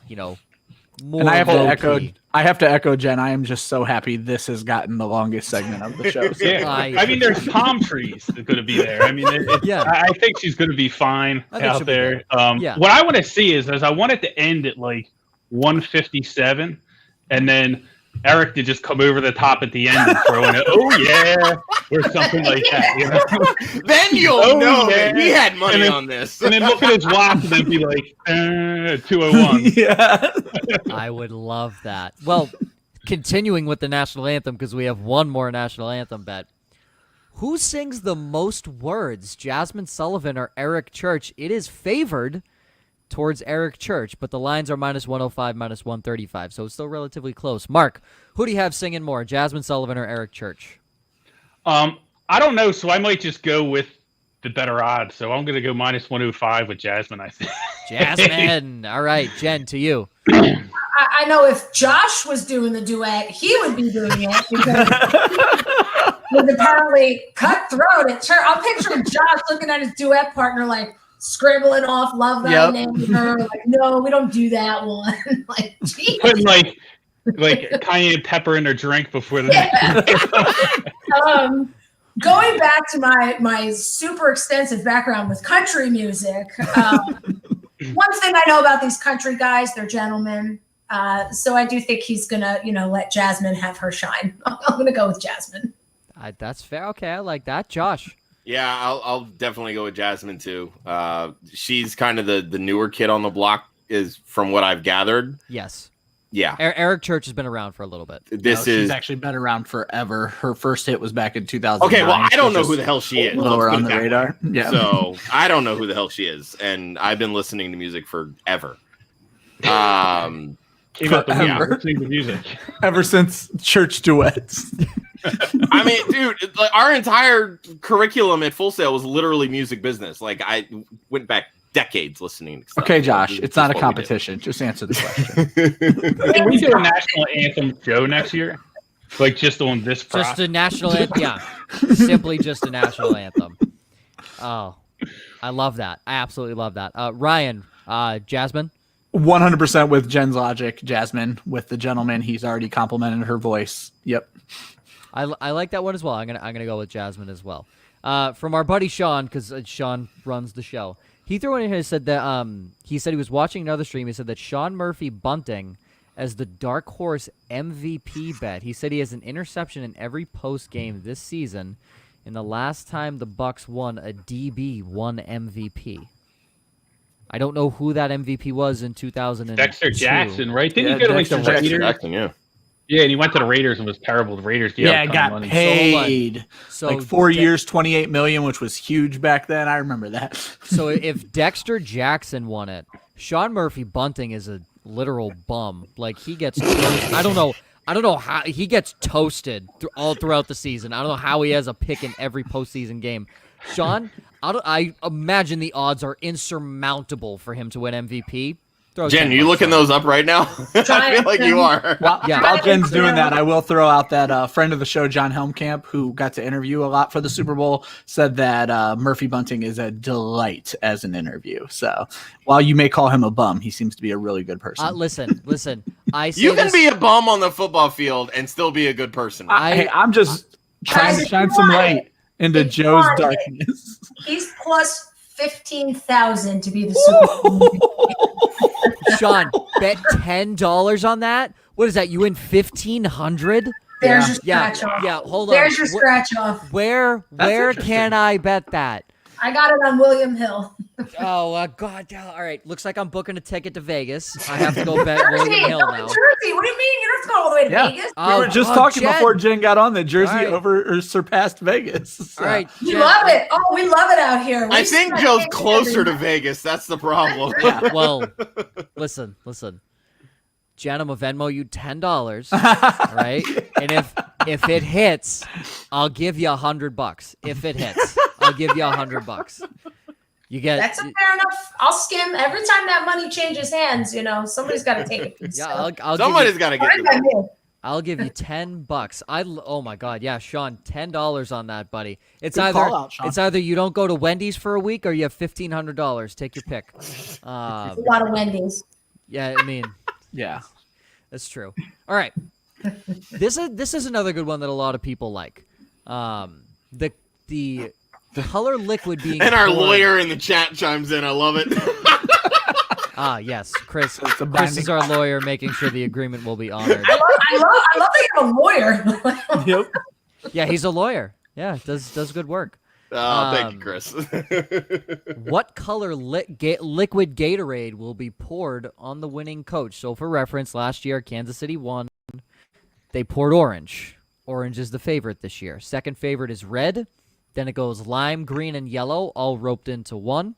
more and I low-key. have to echo, Jen. I am just so happy this has gotten the longest segment of the show. So. Yeah. I mean, there's palm trees that are going to be there. I mean, I think she's going to be fine out there. What I want to see is I want it to end at, like, 157, and then Eric to just come over the top at the end and throw in or something like that. Then you'll know that he had money on this. And then look at his watch and then be like, 201. Yeah. I would love that. Well, continuing with the national anthem, because we have one more national anthem bet. Who sings the most words, Jasmine Sullivan or Eric Church? It is favored towards Eric Church, but the lines are -105, -135, so it's still relatively close. Mark, who do you have singing more, Jasmine Sullivan or Eric Church? I don't know, so I might just go with the better odds. So I'm going to go minus 105 with Jasmine, I think. Jasmine. All right, Jen, to you. I know if Josh was doing the duet, he would be doing it because he's apparently cutthroat at church. I'm picturing Josh looking at his duet partner like scribbling off "Love Thy Neighbor." Like, no, we don't do that one. Like, geez. Putting like cayenne pepper in their drink before the. Going back to my super extensive background with country music, one thing I know about these country guys, they're gentlemen. So I do think he's gonna, let Jasmine have her shine. I'm gonna go with Jasmine. That's fair. Okay, I like that. Josh. Yeah, I'll definitely go with Jasmine too. She's kind of the newer kid on the block, is from what I've gathered. Yes. Yeah. Eric Church has been around for a little bit. She's actually been around forever. Her first hit was back in 2009. Okay, well, I don't know who the hell she is. Lower on the radar. Yeah. So I don't know who the hell she is, and I've been listening to music forever. Came out the week listening to music. Ever since church duets. I mean, dude, our entire curriculum at Full Sail was literally music business. Like, I went back decades listening to stuff. Okay, Josh, it's not a competition. Just answer the question. Can we do a national anthem show next year? Like, just on this prop? Just a national anthem. Yeah. Simply just a national anthem. Oh, I love that. I absolutely love that. Ryan, Jasmine? 100% with Jen's logic. Jasmine, with the gentleman. He's already complimented her voice. Yep. I like that one as well. I'm gonna go with Jasmine as well. From our buddy Sean, because Sean runs the show. He threw in here, said that he said he was watching another stream. He said that Sean Murphy bunting as the dark horse MVP bet. He said he has an interception in every post game this season. And the last time the Bucks won, a DB won MVP. I don't know who that MVP was in 2002. Dexter Jackson, right? Didn't he go to like the Raiders? Jackson, yeah. Yeah, and he went to the Raiders and was terrible. The Raiders got money. paid. So like 4 years, $28 million, which was huge back then. I remember that. So if Dexter Jackson won it, Sean Murphy bunting is a literal bum. Like, he gets I don't know how he gets toasted all throughout the season. I don't know how he has a pick in every postseason game. Sean, I imagine the odds are insurmountable for him to win MVP. Jen, you looking those up right now? I feel like you are. While Jen's doing that, I will throw out that friend of the show, John Helmkamp, who got to interview a lot for the Super Bowl, said that Murphy bunting is a delight as an interview. So while you may call him a bum, he seems to be a really good person. Listen. You can be a bum on the football field and still be a good person. I'm just trying to shine some light into Joe's darkness. He's plus 15,000 to be the Super Bowl. Sean, bet $10 on that. What is that? You win 1,500? There's your scratch off. Yeah, hold on. There's your scratch off. Where can I bet that? I got it on William Hill. Oh, God. All right. Looks like I'm booking a ticket to Vegas. I have to go bet William Hill now. Jersey. What do you mean? You don't have to go all the way to Vegas. We were just talking Jen. before Jen got on that Jersey surpassed Vegas. So. All right. We Jen. love it. Oh, we love it out here. I think Joe's closer to Vegas. That's the problem. Yeah, well, listen. Jen, I'm gonna Venmo you $10, right? And if it hits, I'll give you $100. If it hits, I'll give you $100. You get that's fair enough. I'll skim every time that money changes hands. Somebody's got to take a piece. Yeah, I'll somebody's got to get it. I'll give you $10. Oh my God, yeah, Sean, $10 on that, buddy. It's Good either call out, Sean. it's either you don't go to Wendy's for a week or you have $1,500. Take your pick. A lot of Wendy's. Yeah, I mean, Yeah. that's true. All right, this is another good one that a lot of people like. The color liquid being and our poured. lawyer in the chat chimes in. I love it. Yes, Chris. It's a Chris is binding our lawyer, making sure the agreement will be honored. I love that you're a lawyer. Yep. Yeah, he's a lawyer. Yeah, does good work. Oh, thank you, Chris. What color liquid Gatorade will be poured on the winning coach? So for reference, last year Kansas City won. They poured orange. Orange is the favorite this year. Second favorite is red. Then it goes lime, green, and yellow, all roped into one.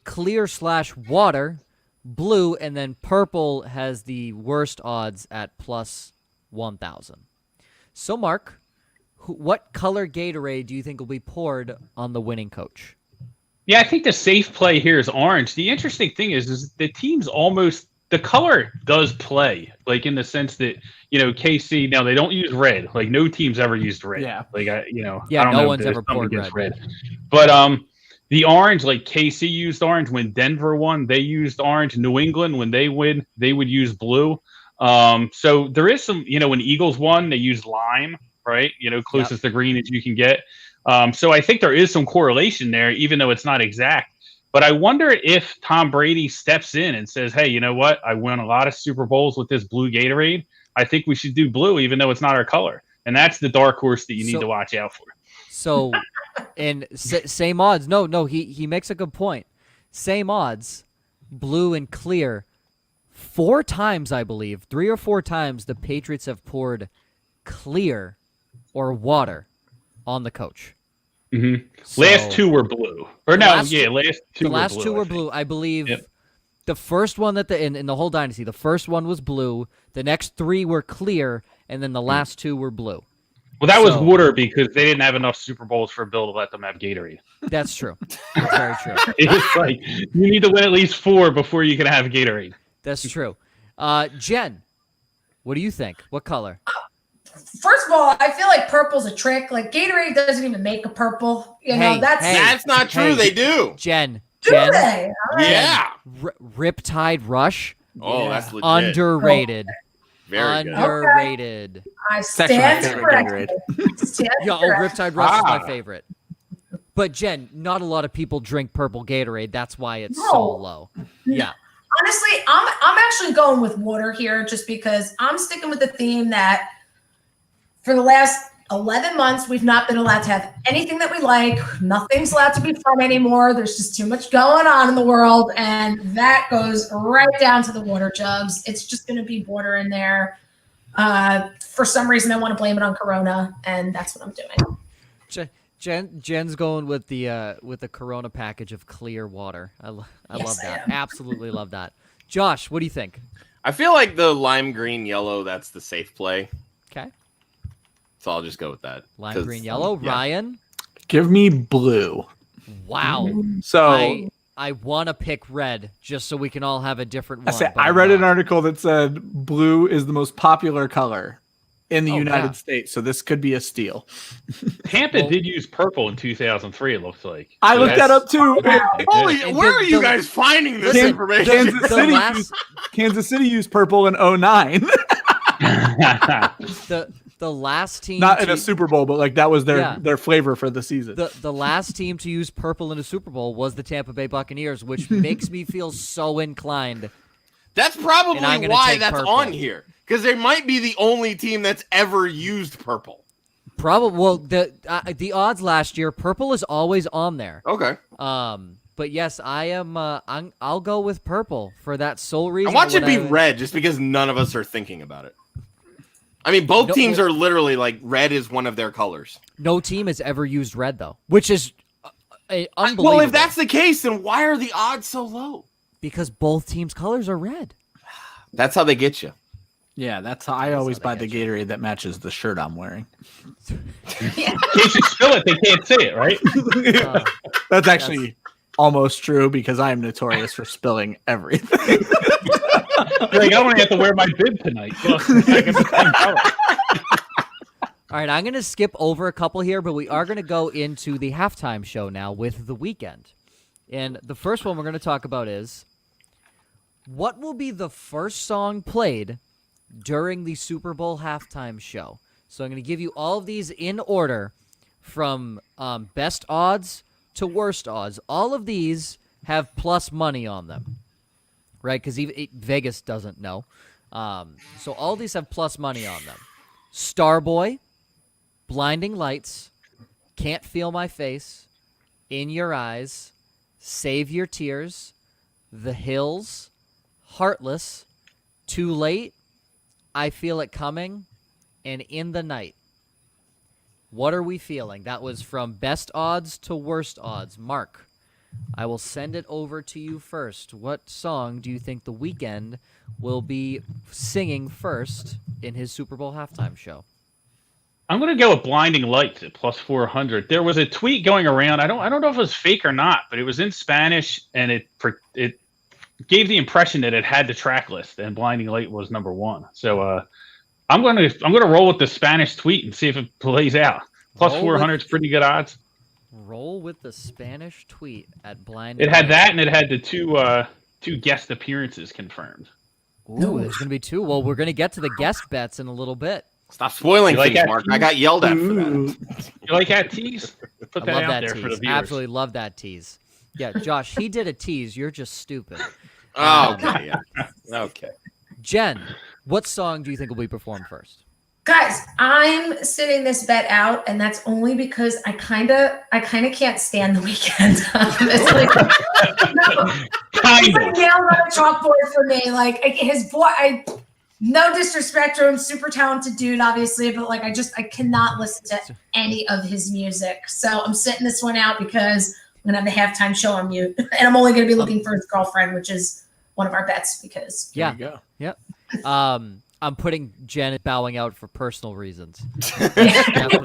Clear/water, blue, and then purple has the worst odds at plus 1,000. So, Mark, what color Gatorade do you think will be poured on the winning coach? Yeah, I think the safe play here is orange. The interesting thing is the team's almost the color does play, like in the sense that KC now they don't use red. Like no team's ever used red. Yeah. Like I Yeah, don't no know one's if there's ever something poured against red. But the orange, like KC used orange when Denver won, they used orange. New England when they win, they would use blue. So there is some, when Eagles won, they used lime, right? Closest to green as you can get. So I think there is some correlation there, even though it's not exact. But I wonder if Tom Brady steps in and says, hey, you know what? I won a lot of Super Bowls with this blue Gatorade. I think we should do blue, even though it's not our color. And that's the dark horse that you need to watch out for. So, and same odds. No, he makes a good point. Same odds, blue and clear. 4 times, I believe, 3 or 4 times, the Patriots have poured clear or water on the coach. Mm-hmm. So, last 2 were blue. Or no, last 2 the were last blue. 2 were blue. I believe Yep. the first one that in the whole dynasty, the first one was blue. The next 3 were clear, and then the last 2 were blue. Well, that was water because they didn't have enough Super Bowls for Bill to let them have Gatorade. That's true. That's very true. It's like you need to win at least 4 before you can have Gatorade. That's true. Jen, what do you think? What color? First of all, I feel like purple's a trick. Like Gatorade doesn't even make a purple. That's not true. They do. Jen. Do they? All right. Yeah. Riptide Rush. Oh, that's legit. Underrated. Very good. Underrated. I It's actually my stand favorite corrected. Yeah, Riptide Rush is my favorite. But Jen, not a lot of people drink purple Gatorade. That's why it's so low. Yeah. Honestly, I'm actually going with water here just because I'm sticking with the theme that for the last 11 months, we've not been allowed to have anything that we like. Nothing's allowed to be fun anymore. There's just too much going on in the world. And that goes right down to the water jugs. It's just going to be water in there. For some reason, I want to blame it on Corona, and that's what I'm doing. Jen's going with the Corona package of clear water. I love that. Absolutely love that. Josh, what do you think? I feel like the lime green yellow, that's the safe play. Okay. So I'll just go with that. Lime green yellow. Yeah. Ryan? Give me blue. Wow. So I want to pick red just so we can all have a different one. I read an article that said blue is the most popular color in the United States, so this could be a steal. Tampa did use purple in 2003, it looks like. I looked that up too. Holy, where are you guys finding this information? Kansas City used purple in 09. The last team not in a Super Bowl, but like that was their flavor for the season. The last team to use purple in a Super Bowl was the Tampa Bay Buccaneers, which makes me feel so inclined. That's probably why that's purple on here. Because they might be the only team that's ever used purple. Probably. Well, the odds last year, purple is always on there. Okay. But yes, I am. I'll go with purple for that sole reason. I watch it be red, just because none of us are thinking about it. I mean, both teams are literally like red is one of their colors. No team has ever used red though, which is unbelievable. Well, if that's the case, then why are the odds so low? Because both teams' colors are red. That's how they get you. Yeah, that's how I always buy the Gatorade that matches the shirt I'm wearing. In case you spill it, they can't see it, right? That's actually almost true because I am notorious for spilling everything. You're like, I don't have to wear my bib tonight. All right, I'm going to skip over a couple here, but we are going to go into the halftime show now with The Weeknd. And the first one we're going to talk about is, what will be the first song played during the Super Bowl halftime show? So I'm going to give you all of these in order from best odds to worst odds. All of these have plus money on them, right? Because Vegas doesn't know. So all these have plus money on them. Starboy, Blinding Lights, Can't Feel My Face, In Your Eyes, Save Your Tears, The Hills, Heartless, Too Late, I Feel It Coming, and In the Night. What are we feeling? That was from best odds to worst odds. Mark, I will send it over to you first. What song do you think The Weeknd will be singing first in his Super Bowl halftime show? I'm going to go with Blinding Lights at plus 400. There was a tweet going around. I don't know if it was fake or not, but it was in Spanish, and it gave the impression that it had the track list, and Blinding Light was number 1. So I'm going to roll with the Spanish tweet and see if it plays out. Plus 400 is pretty good odds. Roll with the Spanish tweet at Blinding It had Lights. that, and it had the two guest appearances confirmed. Ooh, there's going to be 2. Well, we're going to get to the guest bets in a little bit. Stop spoiling You like things, that Mark. tease? I got yelled at for that. You like that tease? Put I that love out that there for the tease. viewers. Absolutely love that tease. Yeah, Josh, he did a tease. You're just stupid. Oh, okay, yeah. Okay. Jen, what song do you think will be performed first? Guys, I'm sitting this bet out, and that's only because I kind of can't stand The Weeknd. It's like nailed on a chalkboard for me. Like his voice, no disrespect to him, super talented dude, obviously, but like I cannot listen to any of his music. So I'm sitting this one out because I'm gonna have the halftime show on mute, and I'm only gonna be looking for his girlfriend, which is one of our bets because Yeah. There you go. Yep. I'm putting Jen bowing out for personal reasons. Definitely.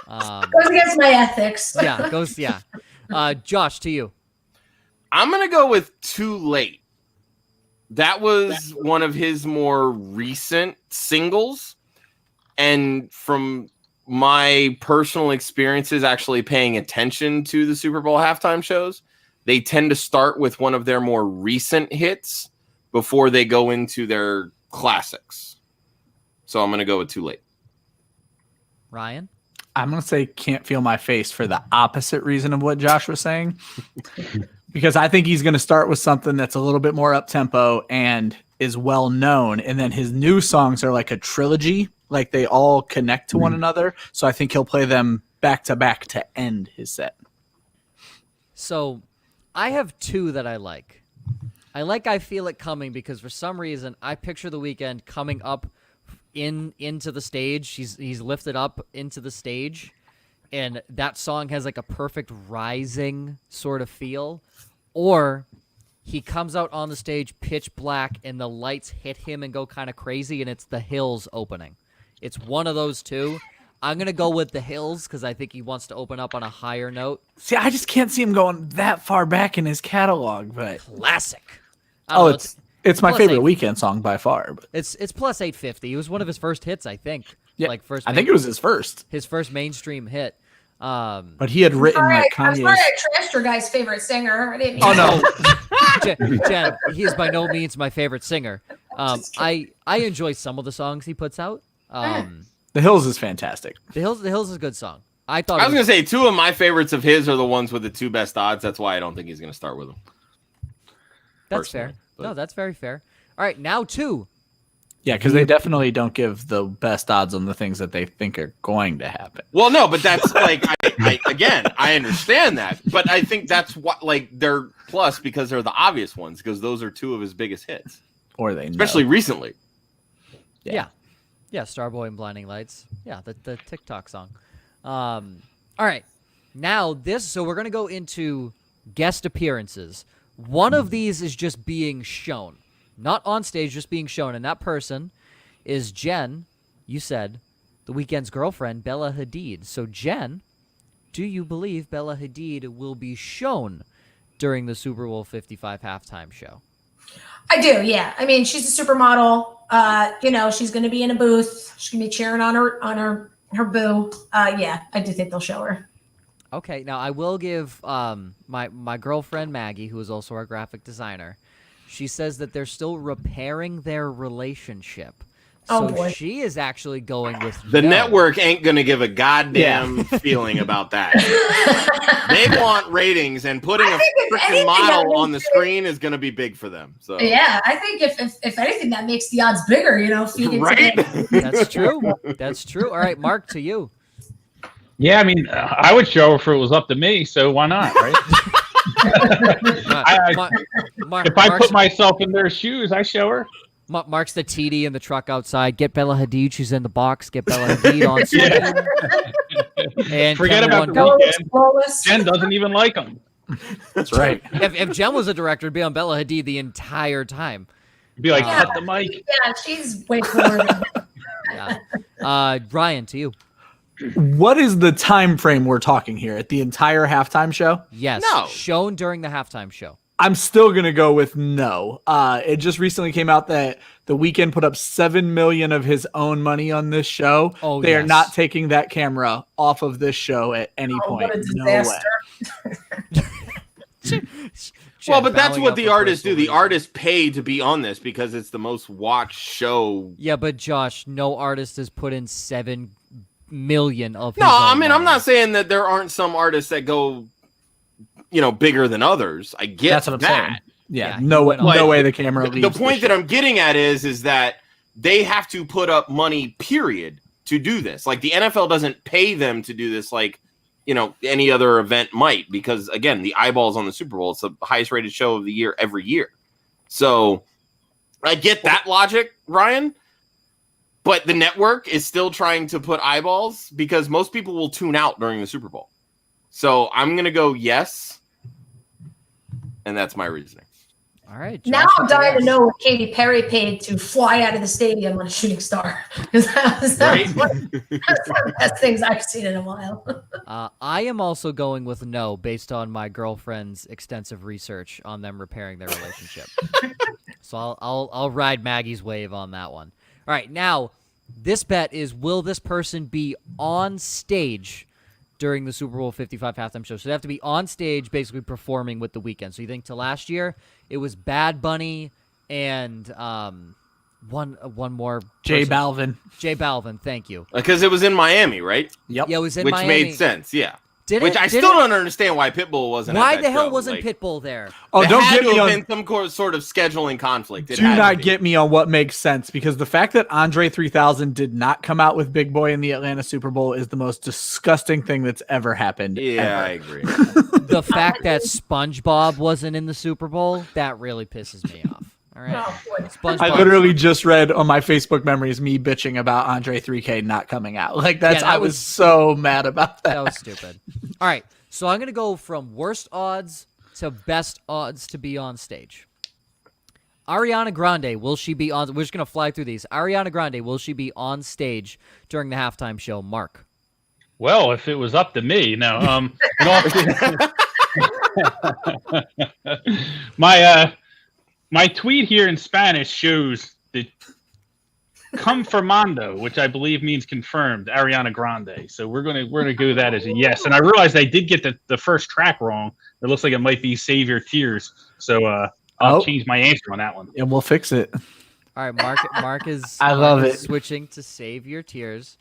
goes against my ethics. Yeah, goes. Yeah. Josh, to you. I'm going to go with Too Late. That was one of his more recent singles. And from my personal experiences actually paying attention to the Super Bowl halftime shows, they tend to start with one of their more recent hits before they go into their classics. So I'm going to go with Too Late. Ryan? I'm going to say Can't Feel My Face for the opposite reason of what Josh was saying. Because I think he's going to start with something that's a little bit more up-tempo and is well known. And then his new songs are like a trilogy. Like they all connect to one another. So I think he'll play them back to back to end his set. So I have 2 that I like. I Feel It Coming because for some reason I picture The Weeknd coming up into the stage. He's lifted up into the stage, and that song has like a perfect rising sort of feel. Or he comes out on the stage pitch black and the lights hit him and go kind of crazy, and it's The Hills opening. It's one of those 2. I'm going to go with The Hills because I think he wants to open up on a higher note. See, I just can't see him going that far back in his catalog. But Classic. oh, it's my plus favorite 8. Weekend song by far. But It's plus 850. It was one of his first hits, I think. yeah, Like first. I think it was his first. his first mainstream hit. But he had written like I'm Kanye's. sorry I trashed your guy's favorite singer. I didn't mean Oh no! Jen, he is by no means my favorite singer. I enjoy some of the songs he puts out. The Hills is fantastic. The Hills is a good song. I thought I was going to say 2 of my favorites of his are the ones with the 2 best odds. That's why I don't think he's going to start with them. that's fair. personally, but- No, that's very fair. All right, now 2. Yeah, because they definitely don't give the best odds on the things that they think are going to happen. Well, no, but that's like, I understand that. But I think that's what, like, they're plus because they're the obvious ones because those are 2 of his biggest hits, Or they know. especially recently. Yeah. Starboy and Blinding Lights. Yeah, the TikTok song. All right, now this. So we're gonna go into guest appearances. One of these is just being shown. Not on stage, just being shown. And that person is Jen, you said, The Weeknd's girlfriend, Bella Hadid. So, Jen, do you believe Bella Hadid will be shown during the Super Bowl 55 halftime show? I do, yeah. I mean, she's a supermodel. She's going to be in a booth. She's going to be cheering on her boo. Yeah, I do think they'll show her. Okay, now I will give my girlfriend Maggie, who is also our graphic designer, she says that they're still repairing their relationship. Oh, So boy. she is actually going with The no. network ain't going to give a goddamn feeling about that. They want ratings, and putting I a think if freaking anything, that model on the makes screen is going to be big for them. So Yeah, I think if anything, that makes the odds bigger, feed into right? it. That's true. That's true. All right, Mark, to you. Yeah, I mean, I would show her if it was up to me, so why not, right? If I put myself in their shoes, I show her. Mark's the TD in the truck outside. Get Bella Hadid. She's in the box. Get Bella Hadid on screen. And Forget about the Flawless, weekend. flawless. Jen doesn't even like them. That's right. If Jen was a director, it'd be on Bella Hadid the entire time. Be like, Yeah. cut the mic. Yeah, she's way cooler. Yeah. Ryan, to you. What is the time frame we're talking here? At the entire halftime show? Yes. No. Shown during the halftime show. I'm still going to go with no. It just recently came out that the Weeknd put up $7 million of his own money on this show. Oh, they are yes. not taking that camera off of this show at any point. What a No way. disaster. Well, but that's Bowing what out the for artists do. personal The reasons. artists pay to be on this because it's the most watched show. Yeah, but Josh, no artist has put in 7 million of his No, I own mean, I'm money. not saying that there aren't some artists that go, bigger than others. I get That's what I'm that. saying. Yeah, Yeah, he no way, went on. no way the camera The leaves. point that I'm getting at is that they have to put up money, period, to do this. Like the NFL doesn't pay them to do this like, any other event might, because again, the eyeballs on the Super Bowl, it's the highest rated show of the year every year. So I get that logic, Ryan, but the network is still trying to put eyeballs because most people will tune out during the Super Bowl. So I'm going to go yes. And that's my reasoning. All right. Now Josh, I'm dying to know what Katy Perry paid to fly out of the stadium on a shooting star. Because that's Right? one of the best things I've seen in a while. I am also going with no based on my girlfriend's extensive research on them repairing their relationship. So I'll ride Maggie's wave on that one. All right, now this bet is: will this person be on stage during the Super Bowl 55 halftime show? So they have to be on stage, basically performing with the Weeknd. So you think to last year it was Bad Bunny and one more J person. Balvin. J Balvin. Thank you. Because it was in Miami, right? Yep. Yeah, it was in Which Miami. made sense, yeah. Did Which it, I did still it? don't understand why Pitbull wasn't. Why at that the hell show. wasn't Like, Pitbull there? Oh, there don't had get to me have on. been some sort of scheduling conflict. It Do had to not be. get me on what makes sense, because the fact that Andre 3000 did not come out with Big Boy in the Atlanta Super Bowl is the most disgusting thing that's ever happened. Yeah, ever. I agree. The fact that SpongeBob wasn't in the Super Bowl, that really pisses me off. All right. Oh, boy. SpongeBob. I literally just read on my Facebook memories me bitching about Andre 3K not coming out. Like that's Yeah, that I was was- so mad about that. That was stupid. All right. So I'm going to go from worst odds to best odds to be on stage. Ariana Grande, will she be on? We're just going to fly through these. Ariana Grande, will she be on stage during the halftime show? Mark. Well, if it was up to me, no. My tweet here in Spanish shows the confirmando, which I believe means confirmed, Ariana Grande. So we're gonna go that as a yes. And I realized I did get the first track wrong. It looks like it might be Save Your Tears. So I'll change my answer on that one. And we'll fix it. All right, Mark is. I Mark love is it. Switching to Save Your Tears.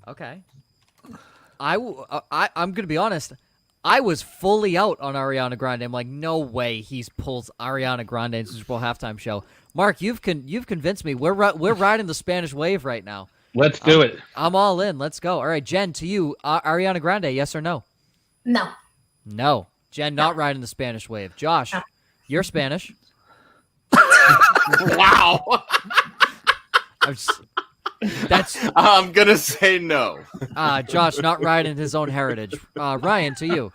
Okay. I'm gonna be honest. I was fully out on Ariana Grande. I'm like, no way he's pulls Ariana Grande in Super Bowl halftime show. Mark, you've convinced me. We're riding the Spanish wave right now. Let's do it. I'm all in. Let's go. All right, Jen, to you, Ariana Grande, yes or no? No. No. Jen, not riding the Spanish wave. Josh, No. you're Spanish. Wow. I'm gonna say no. Josh, not riding his own heritage. Ryan, to you.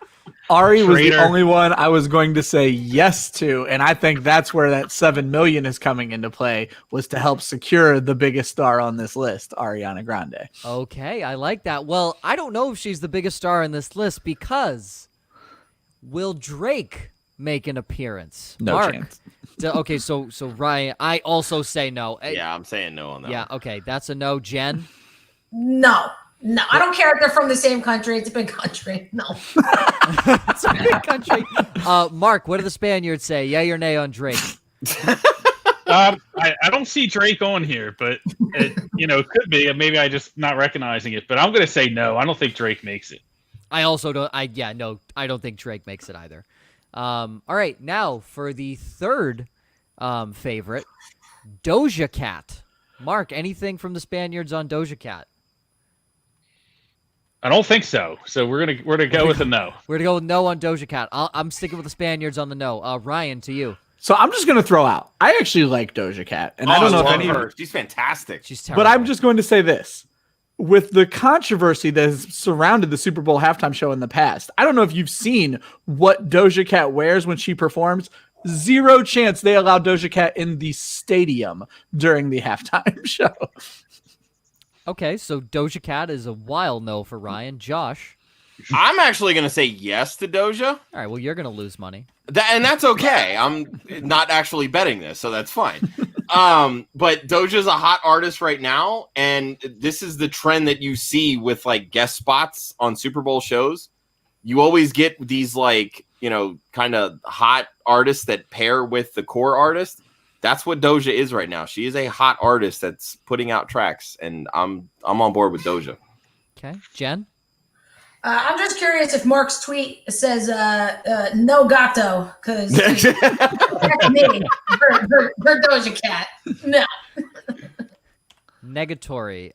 Ari was the Traitor. only one I was going to say yes to, and I think that's where that $7 million is coming into play, was to help secure the biggest star on this list, Ariana Grande. Okay, I like that. Well, I don't know if she's the biggest star in this list because will Drake make an appearance? No Mark, chance. Okay, so Ryan, I also say no. Yeah, I'm saying no on that. Yeah, okay, that's a no. Jen? No. No. I don't care if they're from the same country. It's a big country. No. It's a big country. Mark, what do the Spaniards say? Yay or nay on Drake? I don't see Drake on here, but it could be. Maybe I just not recognizing it. But I'm going to say no. I don't think Drake makes it. I also don't. I don't think Drake makes it either. All right, now for the third favorite, Doja Cat. Mark, anything from the Spaniards on Doja Cat? I don't think so. So we're gonna go with a no. We're gonna go with no on Doja Cat. I'm sticking with the Spaniards on the no. Ryan, to you. So I'm just going to throw out, I actually like Doja Cat, and I don't know if love any her. She's fantastic. She's terrible. But I'm just going to say this. With the controversy that has surrounded the Super Bowl halftime show in the past, I don't know if you've seen what Doja Cat wears when she performs. Zero chance they allow Doja Cat in the stadium during the halftime show. Okay, so Doja Cat is a wild no for Ryan. Josh. I'm actually going to say yes to Doja. All right, well, you're going to lose money. And that's okay. I'm not actually betting this, so that's fine. But Doja's a hot artist right now, and this is the trend that you see with like guest spots on Super Bowl shows. You always get these like, kind of hot artists that pair with the core artist. That's what Doja is right now. She is a hot artist that's putting out tracks, and I'm on board with Doja. Okay, Jen. I'm just curious if Mark's tweet says no gato, because that's me. Her Doja Cat. No. Negatory.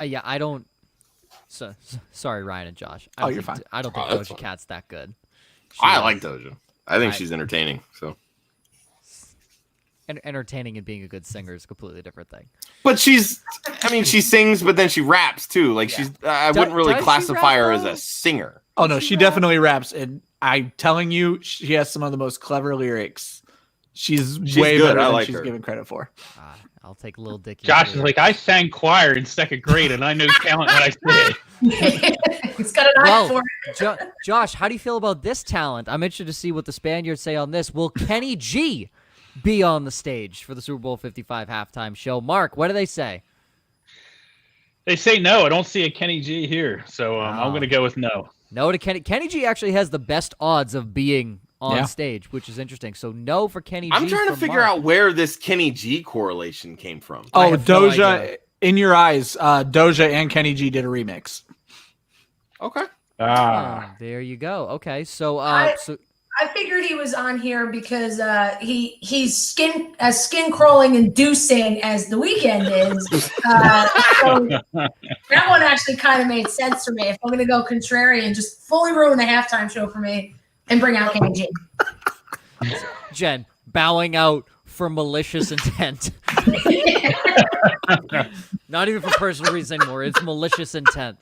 Yeah, I don't. Sorry, Ryan and Josh. You're fine. I don't think Doja Cat's that good. I like Doja. I think she's entertaining. So. And entertaining and being a good singer is a completely different thing. But she sings, but then she raps too. Like I wouldn't really classify her as a singer. Oh no, she definitely raps, and I'm telling you, she has some of the most clever lyrics. She's way good. better than she's given credit for. I'll take Lil Dicky. Josh is like, I sang choir in second grade, and I know talent when I see it. He's got an eye for it. Josh, how do you feel about this talent? I'm interested to see what the Spaniards say on this. Will Kenny G be on the stage for the Super Bowl 55 halftime show? Mark, what do they say? They say no. I don't see a Kenny G here, so I'm going to go with no. No to Kenny. Kenny G actually has the best odds of being on stage, which is interesting. So no for Kenny G. I'm trying to figure out where this Kenny G correlation came from. Oh, Doja, in your eyes, Doja and Kenny G did a remix. Okay. There you go. Okay, so I figured he was on here because he's skin crawling inducing as the Weeknd is. So that one actually kind of made sense for me. If I'm going to go contrarian and just fully ruin the halftime show for me and bring out Kenny G. Jen, bowing out for malicious intent. Not even for personal reasons anymore. It's malicious intent.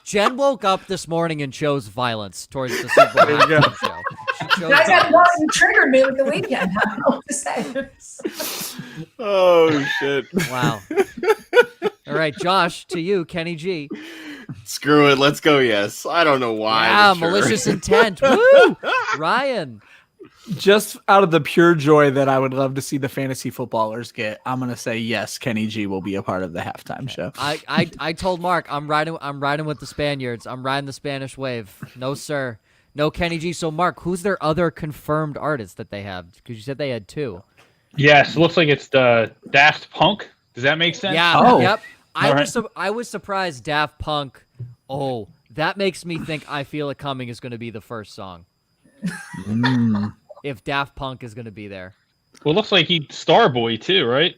Jen woke up this morning and chose violence towards the Super Bowl halftime show. She chose I got one who triggered me with the Weeknd. I don't know what to say. Oh, shit. Wow. All right, Josh, to you, Kenny G. Screw it. Let's go, yes. I don't know why. Yeah, malicious intent. Woo! Ryan. Just out of the pure joy that I would love to see the fantasy footballers get, I'm gonna say yes. Kenny G will be a part of the halftime show. I told Mark I'm riding with the Spaniards. I'm riding the Spanish wave. No sir, no Kenny G. So Mark, who's their other confirmed artist that they have? Because you said they had two. Yes, looks like it's the Daft Punk. Does that make sense? Yeah. Oh. Yep. Right. I was surprised. Daft Punk. Oh, that makes me think "I Feel It Coming" is going to be the first song. If Daft Punk is going to be there. Well, it looks like he's Starboy too, right?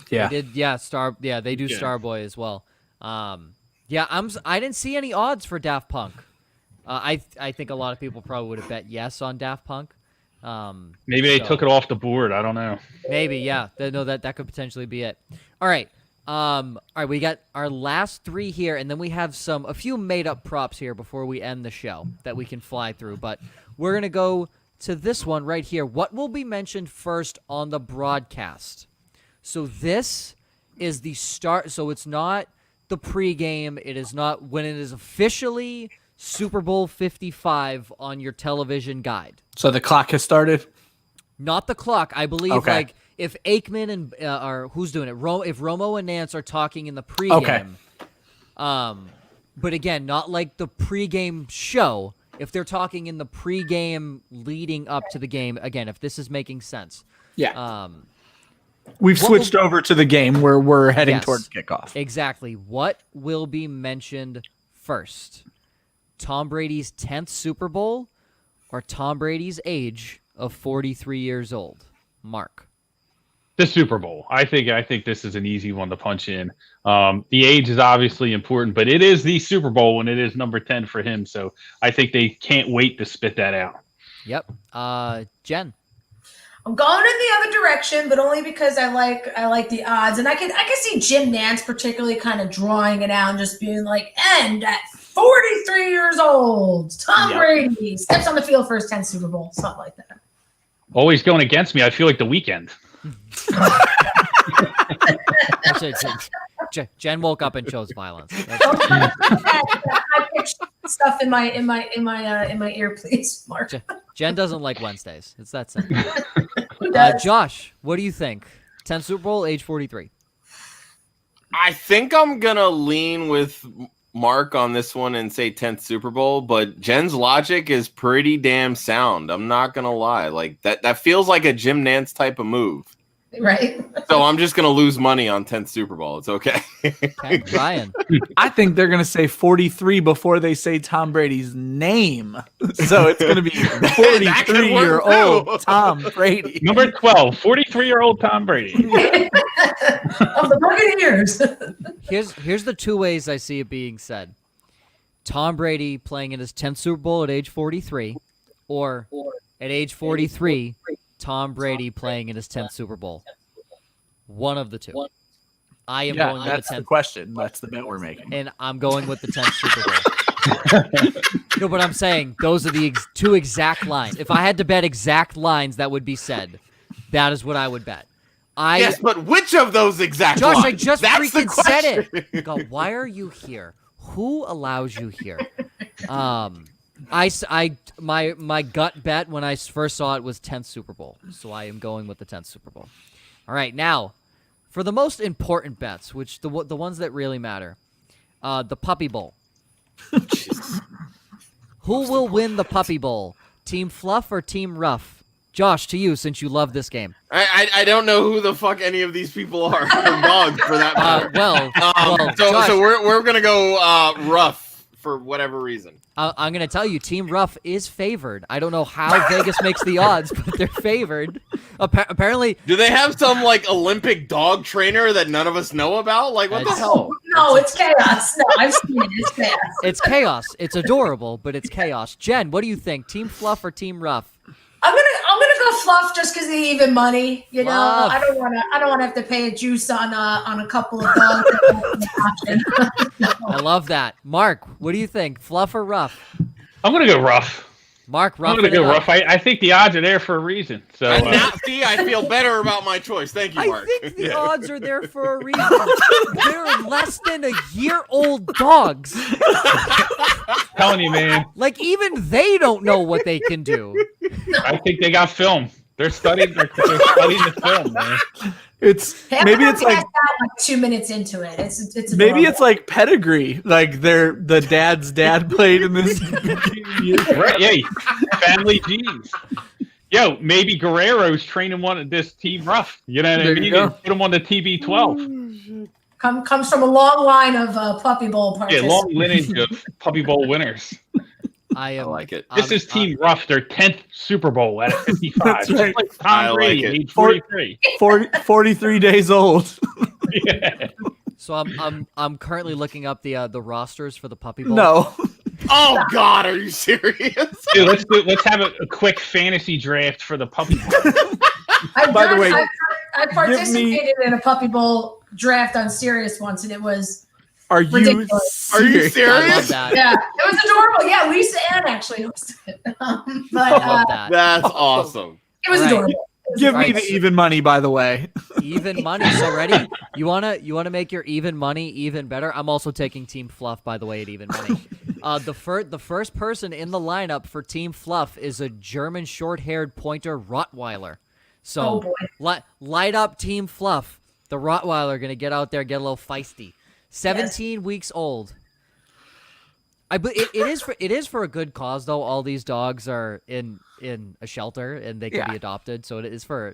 Yeah. They did, they do Starboy as well. I didn't see any odds for Daft Punk. I think a lot of people probably would have bet yes on Daft Punk. Maybe they took it off the board. I don't know. Maybe, yeah. No, that could potentially be it. All right. We got our last three here, and then we have a few made up props here before we end the show that we can fly through. But we're gonna go to this one right here. What will be mentioned first on the broadcast? So this is the start. So it's not the pregame. It is not when it is officially Super Bowl 55 on your television guide. So the clock has started? Not the clock. I believe like if Aikman and or who's doing it? If Romo and Nance are talking in the pregame. But again, not like the pregame show. If they're talking in the pregame leading up to the game, again, if this is making sense. Yeah. We've switched over to the game where we're heading towards kickoff. Exactly. What will be mentioned first? Tom Brady's 10th Super Bowl or Tom Brady's age of 43 years old? Mark. The Super Bowl. I think this is an easy one to punch in. The age is obviously important, but it is the Super Bowl and it is number 10 for him. So I think they can't wait to spit that out. Yep. Jen. I'm going in the other direction, but only because I like the odds, and I can see Jim Nance particularly kind of drawing it out and just being like, and at 43 years old, Tom Brady steps on the field for his 10th Super Bowl, something like that. Always going against me. I feel like the Weeknd. Jen woke up and chose violence. I picked stuff in my ear, please, Mark. Jen doesn't like Wednesdays. It's that simple. Who does? Josh, what do you think? 10th Super Bowl, age 43. I think I'm gonna lean with Mark on this one and say 10th Super Bowl, but Jen's logic is pretty damn sound. I'm not gonna lie. Like that feels like a Jim Nantz type of move. Right. So I'm just gonna lose money on 10th Super Bowl. It's okay. Okay, Ryan. I think they're going to say 43 before they say Tom Brady's name. So it's going to be 43-year-old Tom Brady. Number 12, 43-year-old Tom Brady. Of the Buccaneers. Here's the two ways I see it being said. Tom Brady playing in his 10th Super Bowl at age 43, or at age 43, Tom Brady playing in his 10th Super Bowl. One of the two. I am going with that's the 10th. the question. That's the bet we're making. And I'm going with the 10th Super Bowl. No, but I'm saying those are the two exact lines. If I had to bet exact lines that would be said, that is what I would bet. Yes, but which of those exact Josh, lines? I just That's the freaking said question. it. God, why are you here? Who allows you here? My gut bet when I first saw it was 10th Super Bowl, so I am going with the 10th Super Bowl. All right, now for the most important bets, which the ones that really matter, the Puppy Bowl. Who will win the Puppy Bowl? Team Fluff or Team Rough? Josh, to you, since you love this game. I don't know who the fuck any of these people are. Or dogs, for that matter. Josh, So we're gonna go Rough for whatever reason. I'm going to tell you, Team Rough is favored. I don't know how Vegas makes the odds, but they're favored. Apparently. Do they have some like Olympic dog trainer that none of us know about? Like what the hell? No, it's chaos. No, I've seen it. It's chaos. It's chaos. It's adorable, but it's chaos. Jen, what do you think? Team Fluff or Team Rough? I'm gonna go Fluff just because of the even money. You know, Fluff. I don't want to have to pay a juice on a couple of dogs. I love that. Mark, what do you think? Fluff or Rough? I'm going to go Rough. Mark, Rough. I'm going to go Rough. I think the odds are there for a reason. So And now, see, I feel better about my choice. Thank you, Mark. I think the odds are there for a reason. They're less than a year-old dogs. telling you, man, Like, even they don't know what they can do. I think they got film. They're studying. They're studying the film, man. Maybe it's like 2 minutes into it. It's maybe it's like pedigree. Like the dad's dad played in this. Right? Yeah, family genes. Yo, maybe Guerrero's training one of this Team Rough. You know what I mean? You put him on the TB12. comes from a long line of Puppy Bowl Yeah, participants. long lineage of Puppy Bowl winners. I like it. This is Team Rough, their 10th Super Bowl at 55. That's right. Just like Tom Brady at age 43. 43 days old. Yeah. So I'm currently looking up the rosters for the Puppy Bowl. No. Oh God, are you serious? Dude, let's have a quick fantasy draft for the Puppy Bowl. By the way, I participated in a Puppy Bowl draft on Sirius once, and it was Are you ridiculous. Are you serious? I love serious? that. Yeah, it was adorable. Yeah, Lisa Ann actually hosted it. But I love that. That's awesome. it was All right. adorable. Give me Right. the even money, by the way. Even money. So ready? You wanna make your even money even better? I'm also taking Team Fluff, by the way, at even money. The first person in the lineup for Team Fluff is a German short-haired pointer Rottweiler. So Oh, boy. light up Team Fluff. The Rottweiler gonna get out there, get a little feisty. 17 weeks old. It is for a good cause though. All these dogs are in a shelter and they can be adopted, so it's for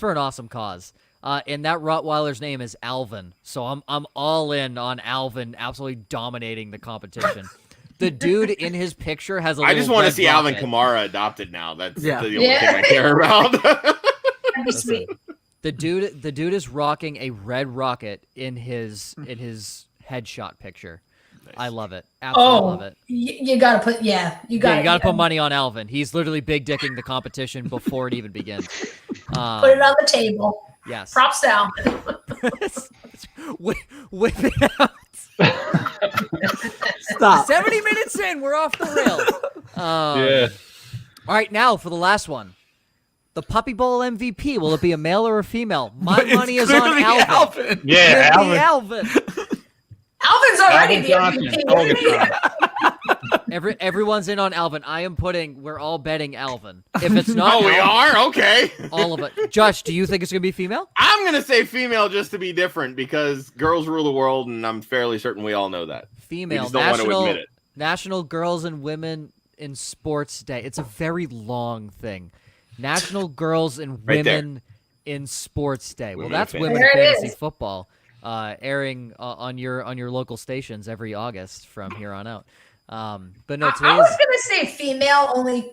an awesome cause. And that Rottweiler's name is Alvin, so I'm all in on Alvin absolutely dominating the competition. The dude in his picture has a I just want to red see Alvin rocket. Kamara adopted now. That's Yeah. the only thing I care about. That'd be sweet. The dude is rocking a red rocket in his headshot picture. I love it. Absolutely love it. You gotta put you gotta put money on Alvin. He's literally big dicking the competition before it even begins. put it on the table. Yes. Props down. Whip it out. Stop. 70 minutes in, we're off the rails. Yeah. All right, now for the last one. The Puppy Bowl MVP. Will it be a male or a female? My It's money is on clearly Alvin. Yeah, Give me Alvin. Alvin. already Alvin the Johnson, MVP. Everyone's in on Alvin. We're all betting Alvin. If it's not, Oh, we Alvin, are? Okay. all of it. Josh, do you think it's gonna be female? I'm going to say female just to be different because girls rule the world, and I'm fairly certain we all know that. We Female. just don't want to admit it. National Girls and Women in Sports Day. It's a very long thing. National Girls and Right there. Women in Sports Day. Well, Women that's in Women in There it Fantasy is. Football, airing on your local stations every August from here on out. But no, I today was is gonna say female only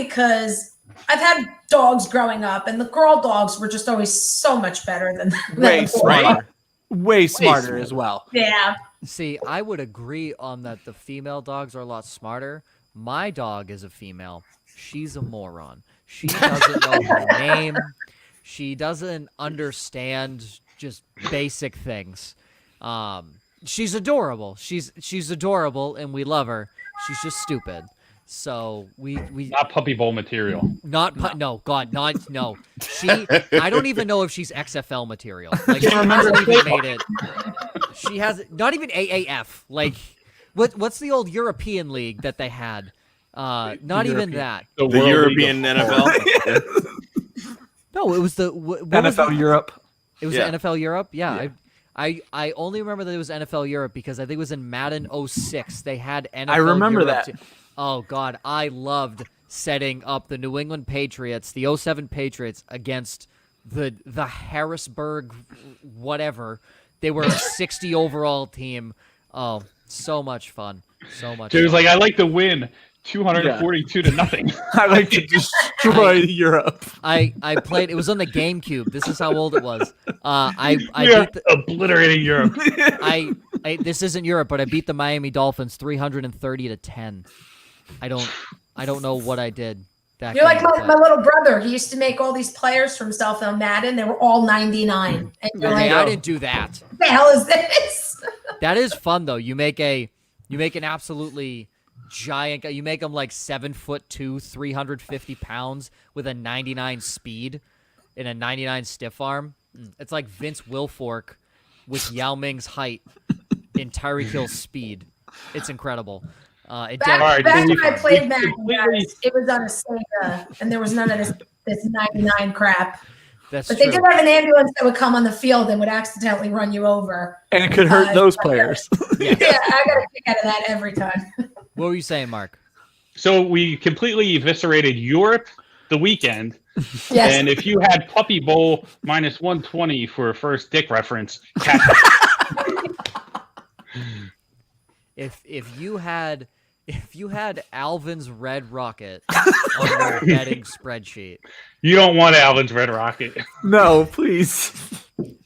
because I've had dogs growing up, and the girl dogs were just always so much better than Way the boy. smarter. Way smarter smarter. as well. Yeah. see. I would agree on that. The female dogs are a lot smarter. My dog is a female. She's a moron. She doesn't know her name. She doesn't understand just basic things. She's adorable. She's adorable, and we love her. She's just stupid. So we Not puppy bowl material. no, God, not no. I don't even know if she's XFL material. Like she remember hasn't the even name. made it. She has not even AAF. Like what's the old European league that they had? Not even that. The World League European of NFL. No, it was the what was NFL the- Europe. It was Yeah. the NFL Europe. Yeah. Yeah. I only remember that it was NFL Europe because I think it was in Madden 06. They had NFL I remember Europe that. Oh God, I loved setting up the New England Patriots, the 07 Patriots against the Harrisburg whatever. They were a 60 overall team. Oh, so much fun. So much Dude was fun. like, I like to win 242 to nothing. I like to destroy Europe. I played. It was on the GameCube. This is how old it was. I Yeah, beat the, obliterating Europe. I this isn't Europe, but I beat the Miami Dolphins 330-10. I don't know what I did. That You're like game, my little brother. He used to make all these players for himself on Madden. They were all 99. And you're okay, like, I what didn't do that. the hell is this? That is fun though. You make an absolutely giant guy. You make him like 7'2", 350 pounds with a 99 speed and a 99 stiff arm. It's like Vince Wilfork with Yao Ming's height and Tyreek Hill's speed. It's incredible. Back, Alright, back so when I we played Madden, completely- guys, it was on a Sega, and there was none of this 99 crap. That's But true. they did have an ambulance that would come on the field and would accidentally run you over. And it could hurt those players. Yeah, I got a kick out of that every time. What were you saying, Mark? So we completely eviscerated Europe the weekend. Yes. And if you had Puppy Bowl minus 120 for a first dick reference, catch it. If you had Alvin's Red Rocket on your betting spreadsheet, You don't want Alvin's Red Rocket. No, please.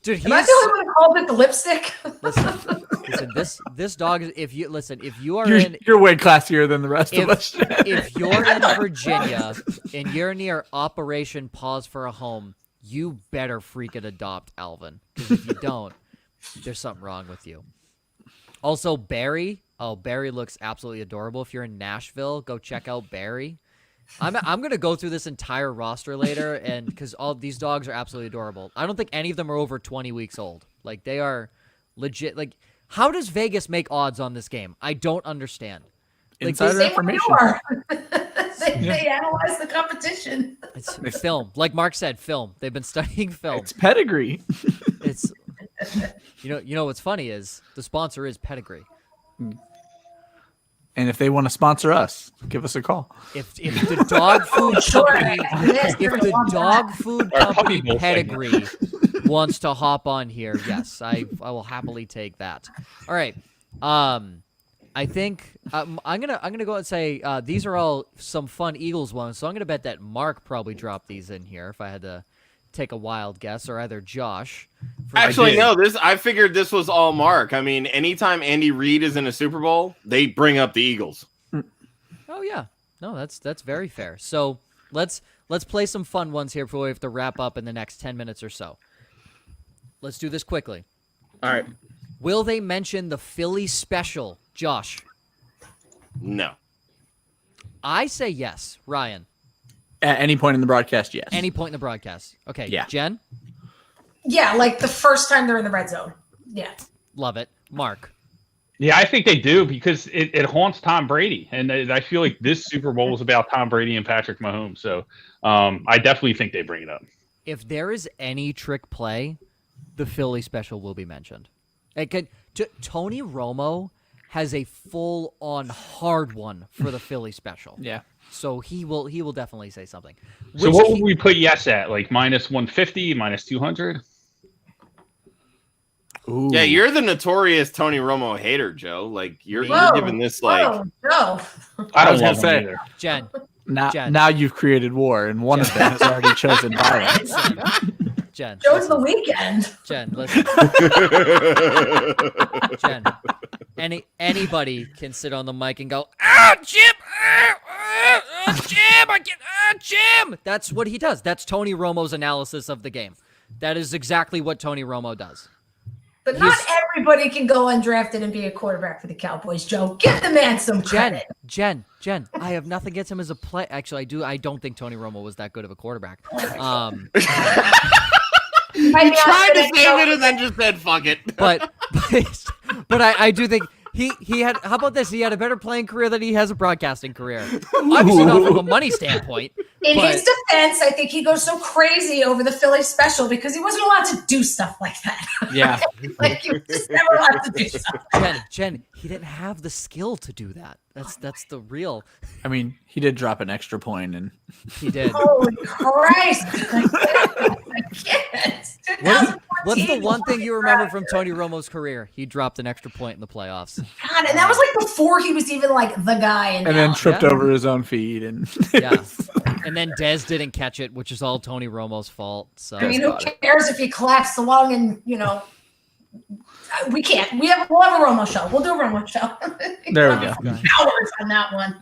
dude, Am I he's the only one who called it the lipstick? listen. This dog is. If you are in You're way classier than the rest of us. if you're in Virginia and you're near Operation Pause for a Home, you better freaking adopt Alvin. Because if you don't, there's something wrong with you. Also, Barry. Oh, Barry looks absolutely adorable. If you're in Nashville, go check out Barry. I'm gonna go through this entire roster later, and because all these dogs are absolutely adorable. I don't think any of them are over 20 weeks old. Like they are legit. Like, how does Vegas make odds on this game? I don't understand. Like, Insider Same with information. you are. They analyze the competition. It's film. Like Mark said, film. They've been studying film. It's pedigree. It's you know what's funny is the sponsor is Pedigree. And if they want to sponsor us, give us a call. If the dog food Sure. company, Yes, if the want dog that. food Our puppy company bowl Pedigree wants to hop on here, yes, I will happily take that. All right. I think I'm gonna go and say these are all some fun Eagles ones. So I'm gonna bet that Mark probably dropped these in here if I had to take a wild guess, or either Josh. Actually, did. no. I figured this was all Mark. I mean, anytime Andy Reid is in a Super Bowl, they bring up the Eagles. Oh yeah, no, that's very fair. So let's play some fun ones here before we have to wrap up in the next 10 minutes or so. Let's do this quickly. All right. Will they mention the Philly special, Josh? No. I say yes. Ryan, At any point in the broadcast, yes. any point in the broadcast. Okay, Yeah. Jen, Yeah, like the first time they're in the red zone. Yeah. love it. Mark, Yeah, I think they do because it haunts Tom Brady, and I feel like this Super Bowl is about Tom Brady and Patrick Mahomes. So I definitely think they bring it up. If there is any trick play, the Philly special will be mentioned. Tony Romo has a full-on hard one for the Philly special. Yeah. So he will definitely say something. So what would we put yes at? Like minus 150, minus 200? Ooh. Yeah, you're the notorious Tony Romo hater, Joe. Like you're giving this like. Oh, no. I was don't gonna love say- him either. Jen, Now you've created war, and one of them has already chosen violence. Jen. Joe's the listen. Weeknd. Jen, listen. Jen, anybody can sit on the mic and go, Jim, Jim, Jim. That's what he does. That's Tony Romo's analysis of the game. That is exactly what Tony Romo does. But not everybody can go undrafted and be a quarterback for the Cowboys, Joe. Give the man some credit. Jen, I have nothing against him as a play. Actually, I don't think Tony Romo was that good of a quarterback. You tried to save it and then just said fuck it. But I do think he had. How about this? He had a better playing career than he has a broadcasting career. Obviously not from a money standpoint. In his defense, I think he goes so crazy over the Philly special because he wasn't allowed to do stuff like that. Yeah. Like he was just never allowed to do stuff. Jen, he didn't have the skill to do that. That's the real. I mean, he did drop an extra point, and He did. Holy Christ! I can't. What's the one thing you remember from Tony Romo's career? He dropped an extra point in the playoffs. God, and that was like before he was even like the guy. and then tripped Yeah. over his own feet, and Yeah. And then Dez didn't catch it, which is all Tony Romo's fault. So I mean, who cares if he collapsed along and we can't. We'll have a Romo show. We'll do a Romo show. There we go. Hours on that one.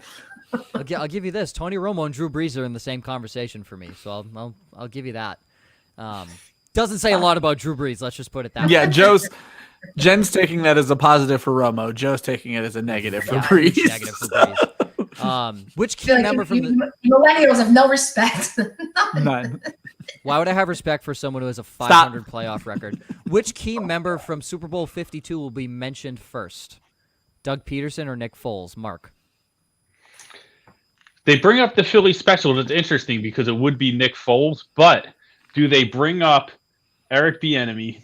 I'll give you this: Tony Romo and Drew Brees are in the same conversation for me. So I'll give you that. Doesn't say a lot about Drew Brees. Let's just put it that way. Yeah, Jen's taking that as a positive for Romo. Joe's taking it as a negative for Yeah, Breeze. negative for Brees. Which key member from the millennials have no respect. None. Why would I have respect for someone who has a 500 playoff record? Which key member from Super Bowl 52 will be mentioned first? Doug Peterson or Nick Foles? Mark. They bring up the Philly special. It's interesting because it would be Nick Foles, but do they bring up Eric Bieniemy?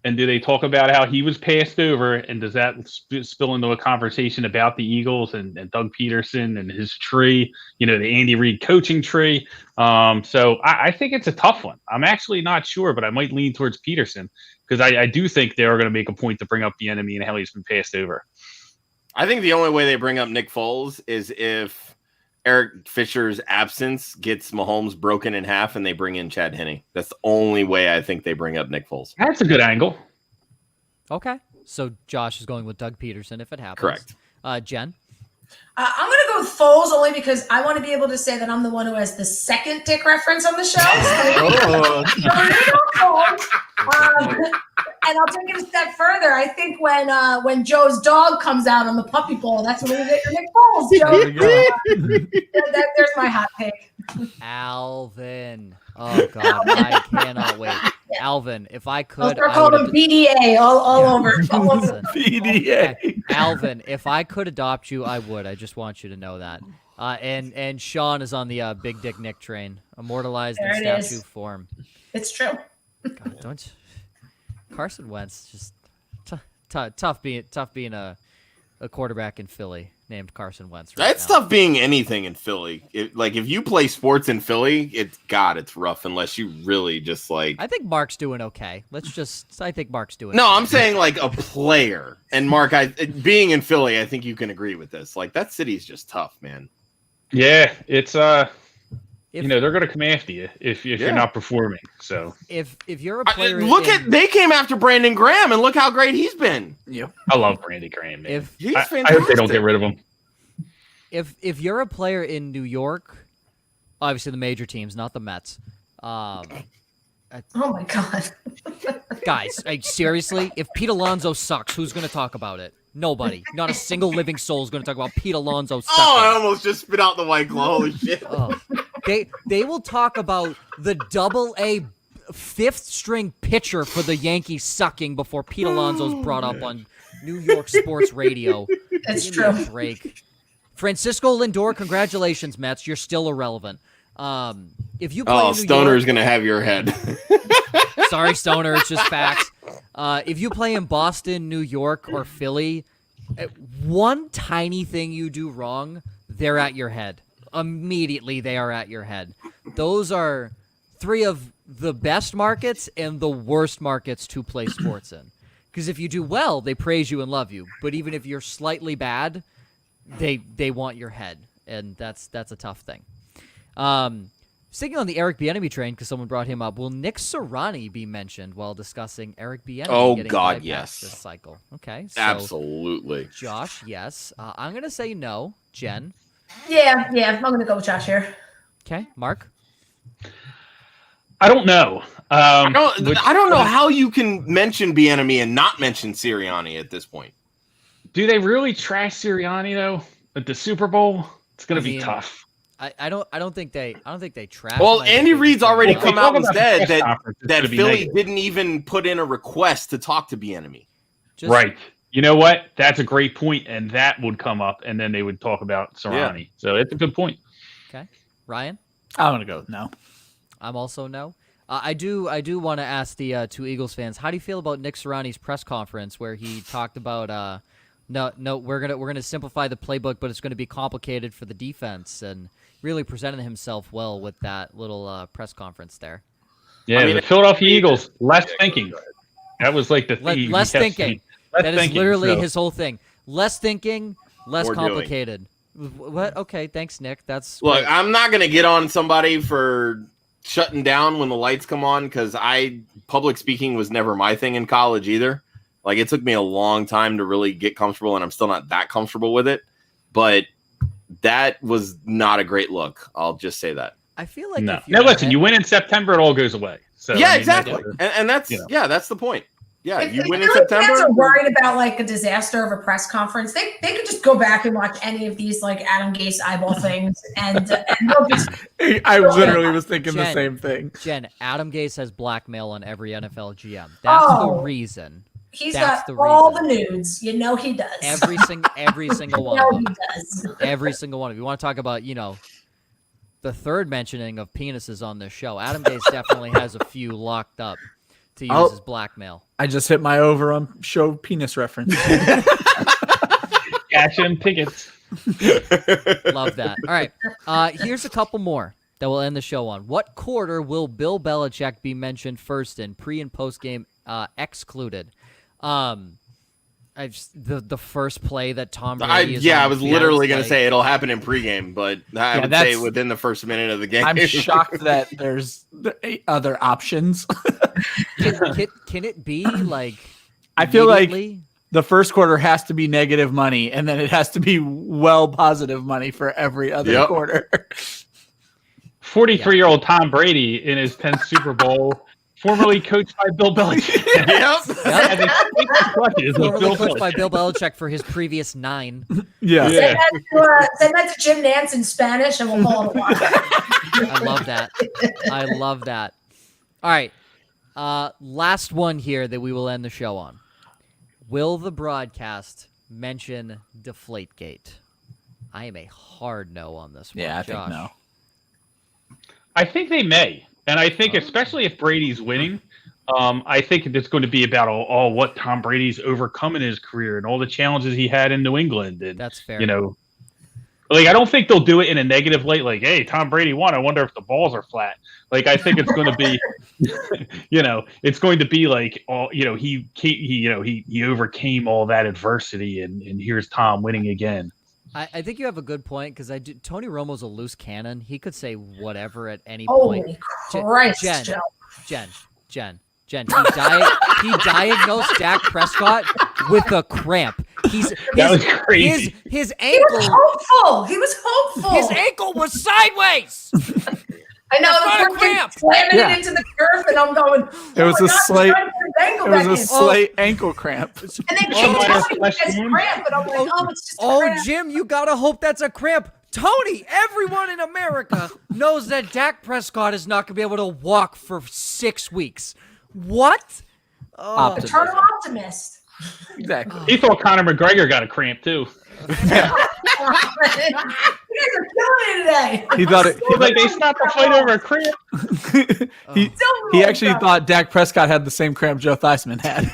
And do they talk about how he was passed over? And does that spill into a conversation about the Eagles and Doug Peterson and his tree, the Andy Reid coaching tree? So I think it's a tough one. I'm actually not sure, but I might lean towards Peterson because I do think they are going to make a point to bring up Bieniemy and how he's been passed over. I think the only way they bring up Nick Foles is if Eric Fisher's absence gets Mahomes broken in half and they bring in Chad Henne. That's the only way I think they bring up Nick Foles. That's a good angle. Okay. So Josh is going with Doug Peterson if it happens. Correct. Jen? I'm going to go with Foles only because I want to be able to say that I'm the one who has the second dick reference on the show. And I'll take it a step further. I think when Joe's dog comes out on the puppy bowl, that's when we get your Nick Foles, Joe. There's my hot take. Alvin. Oh, God. I cannot wait. Alvin, if I could. They're called him BDA all over. Listen. PDA. Alvin, if I could adopt you, I would. I just want you to know that. And Sean is on the Big Dick Nick train, immortalized in statue form. It's true. God, don't Carson Wentz just tough being a quarterback in Philly named Carson Wentz. Right That's now. tough being anything in Philly. If you play sports in Philly, it's rough unless you really just like. I think Mark's doing okay. I think Mark's doing. No, okay. I'm saying like a player. And Mark, being in Philly, I think you can agree with this. Like that city's just tough, man. Yeah, it's they're going to come after you if you're not performing. So if you're a player, they came after Brandon Graham and look how great he's been. Yep. I love Brandon Graham, man. He's I fantastic. hope they don't get rid of him. If you're a player in New York, obviously the major teams, not the Mets. Oh my God. Guys, seriously, if Pete Alonso sucks, who's going to talk about it? Nobody. Not a single living soul is going to talk about Pete Alonso sucking. Oh, I almost just spit out the White Claw. Holy shit. Oh. They will talk about the Double-A fifth string pitcher for the Yankees sucking before Pete Alonso's brought up on New York sports radio. That's Give me a true. break. Francisco Lindor, congratulations, Mets. You're still irrelevant. If you play in New Stoner's York, gonna have your head. sorry, Stoner, it's just facts. If you play in Boston, New York, or Philly, one tiny thing you do wrong, they're at your head. Immediately, they are at your head. Those are 3 of the best markets and the worst markets to play sports in. Because if you do well, they praise you and love you. But even if you're slightly bad, they want your head, and that's a tough thing. Sticking on the Eric Bieniemy train, because someone brought him up, will Nick Sirianni be mentioned while discussing Eric Bieniemy? Oh, getting God, bypassed yes. This cycle. Okay, so Absolutely. Josh, yes. I'm gonna say no. Jen, Yeah, I'm gonna go with Josh here. okay. Mark, I don't know. I don't know how you can mention Bieniemy and not mention Sirianni at this point. Do they really trash Sirianni though at the Super Bowl? It's going to be tough. I don't think they trash. Well, him. I think Andy they Reid's just already don't come like out him. and said press conference, it's that gonna be Philly negative. didn't even put in a request to talk to Bieniemy. Just- Right. You know what? That's a great point, and that would come up, and then they would talk about Sirianni. So it's a good point. Okay, Ryan. I'm gonna go no. I'm also no. I do want to ask the 2 Eagles fans, how do you feel about Nick Sirianni's press conference where he talked about no, we're gonna simplify the playbook, but it's gonna be complicated for the defense, and really presented himself well with that little press conference there. Yeah, I mean, the Philadelphia Eagles, less thinking. That was like the theme. Less he kept thinking. saying. Less That is thinking, literally so- his whole thing. Less thinking, less More doing. complicated. What? Okay, thanks, Nick. That's Look, great. I'm not going to get on somebody for shutting down when the lights come on because public speaking was never my thing in college either. Like, it took me a long time to really get comfortable, and I'm still not that comfortable with it. But that was not a great look. I'll just say that. I feel like No. if you're Now listen, ahead- you win in September, it all goes away. So Yeah, I mean, exactly. that's- And that's, you know. yeah, that's the point. Yeah, If you the win in Philly fans September. are worried about like a disaster of a press conference, they could just go back and watch any of these like Adam Gase eyeball things, and they'll just I literally was thinking the Jen. same thing. Jen, Adam Gase has blackmail on every NFL GM. That's the he's reason. That's got the all the reason. nudes. You know he does. Every single you one know of he them. does. Every single one of you. Want to talk about, the third mentioning of penises on this show. Adam Gase definitely has a few locked up to use as blackmail. I just hit my over on show penis reference. Cash in tickets. Love that. All right. Here's a couple more that we'll end the show on. What quarter will Bill Belichick be mentioned first in, pre and post game excluded? The first play that Tom Brady is on I the was field, literally going to like- say it'll happen in pregame, but I would say within the first minute of the game. I'm shocked that there's other options. Can it be like? I feel like immediately? the first quarter has to be negative money, and then it has to be well positive money for every other quarter. 43-year-old Tom Brady in his 10th Super Bowl, formerly coached by Bill Belichick. Formerly coached by Bill Belichick for his previous 9. Yeah. Yeah. Send that to Jim Nance in Spanish, and we'll call it a watch. I love that. I love that. All right. Last one here that we will end the show on. Will the broadcast mention Deflategate? I am a hard no on this one. Yeah, I Josh. think no. I think they may. And I think especially if Brady's winning, I think it's going to be about all what Tom Brady's overcome in his career and all the challenges he had in New England. And, That's fair. Like, I don't think they'll do it in a negative light. Like, hey, Tom Brady won. I wonder if the balls are flat. Like, I think it's going to be, it's going to be like, he overcame all that adversity, and here's Tom winning again. I think you have a good point because Tony Romo's a loose cannon. He could say whatever at any Holy point. Christ, Jen, Joe. Jen. He diagnosed Dak Prescott with a cramp. That was crazy. His He was ankle. hopeful. He was hopeful. His ankle was sideways. I know. That's not a It's cramp. slamming Yeah. it into the turf, and I'm going. It was a slight. It It was a slight ankle cramp. And then Oh, Jim my tells me gosh, it's man. cramp, and I'm like, oh, it's just a Oh, cramp. Jim, you gotta hope that's a cramp. Tony, everyone in America knows that Dak Prescott is not gonna be able to walk for 6 weeks. What? Optimism. Eternal optimist. Exactly. He thought Conor McGregor got a cramp too. You guys are killing me today. He thought it. He's like, they stopped the fight over a cramp. He actually thought Dak Prescott had the same cramp Joe Theismann had.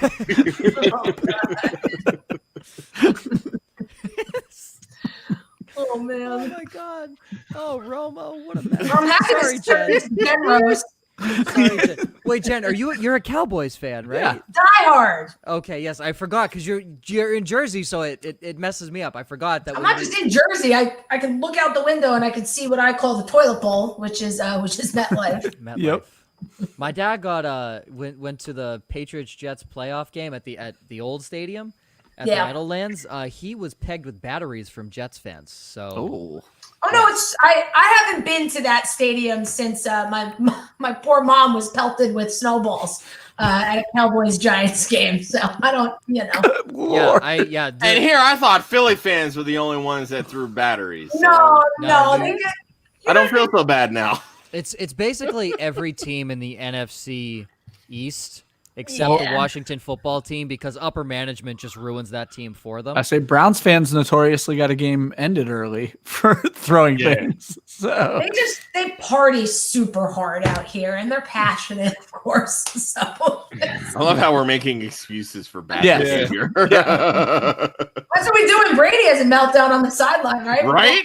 Oh man. Oh my God. Oh, Romo, what a mess. I'm happy Sorry, to skip Jen. this Jen Rose. Sorry, Jen. Wait, Jen, you're a Cowboys fan, right? Yeah. Die Hard. Okay, yes, I forgot because you're in Jersey, so it messes me up. I forgot that. I'm not just in Jersey. I can look out the window and I can see what I call the toilet bowl, which is MetLife. MetLife. Yep. My dad got went to the Patriots Jets playoff game at the old stadium at the Meadowlands. He was pegged with batteries from Jets fans. So Oh no, I haven't been to that stadium since my poor mom was pelted with snowballs at a Cowboys Giants game. So I don't, And here I thought Philly fans were the only ones that threw batteries. So No, dude. I don't feel so bad now. It's basically every team in the NFC East except the Washington football team because upper management just ruins that team for them. I say Browns fans notoriously got a game ended early for throwing things. So they party super hard out here and they're passionate, of course. So I love how we're making excuses for bad Yes. behavior. that's what we do when Brady has a meltdown on the sideline, right? Right?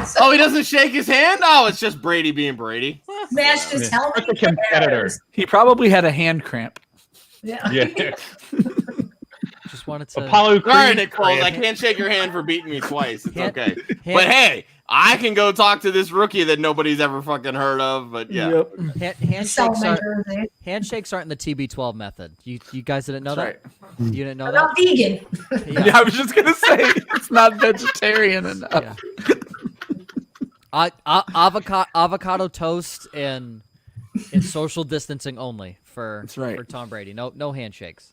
So Oh, he doesn't shake his hand? Oh, it's just Brady being Brady. smashed his helmet. Such a competitor. he probably had a hand cramp. Yeah. Yeah. Just wanted to. Apollo All right, Creed. Nick Foles, I can't shake your hand for beating me twice. It's Hand- okay. hand- But hey, I can go talk to this rookie that nobody's ever fucking heard of. But yeah. Handshakes Sell my aren't jersey. handshakes aren't in the TB12 method. You guys didn't know That's that? right. You didn't know I'm that? not vegan. Yeah, I was just gonna say it's not vegetarian enough. Yeah. Avocado toast and social distancing only for That's right. for Tom Brady. No handshakes.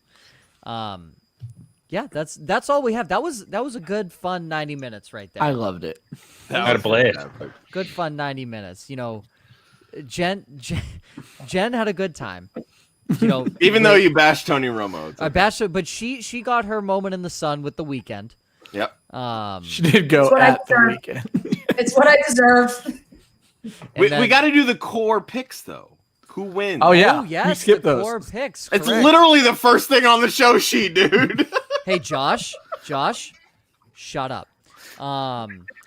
Yeah, that's all we have. That was a good fun 90 minutes right there. I loved it. Had a blast. Good fun 90 minutes. Jen had a good time. Even though you bashed Tony Romo. It's I okay. bashed her, but she got her moment in the sun with the Weeknd. Yep. She did go That's what I at the deserve. weekend. It's what I deserve. We then- got to do the core picks, though. Who wins? Oh yeah, Oh yes, we skipped the those. core picks. It's correct. literally the first thing on the show sheet, dude. Hey, Josh, shut up.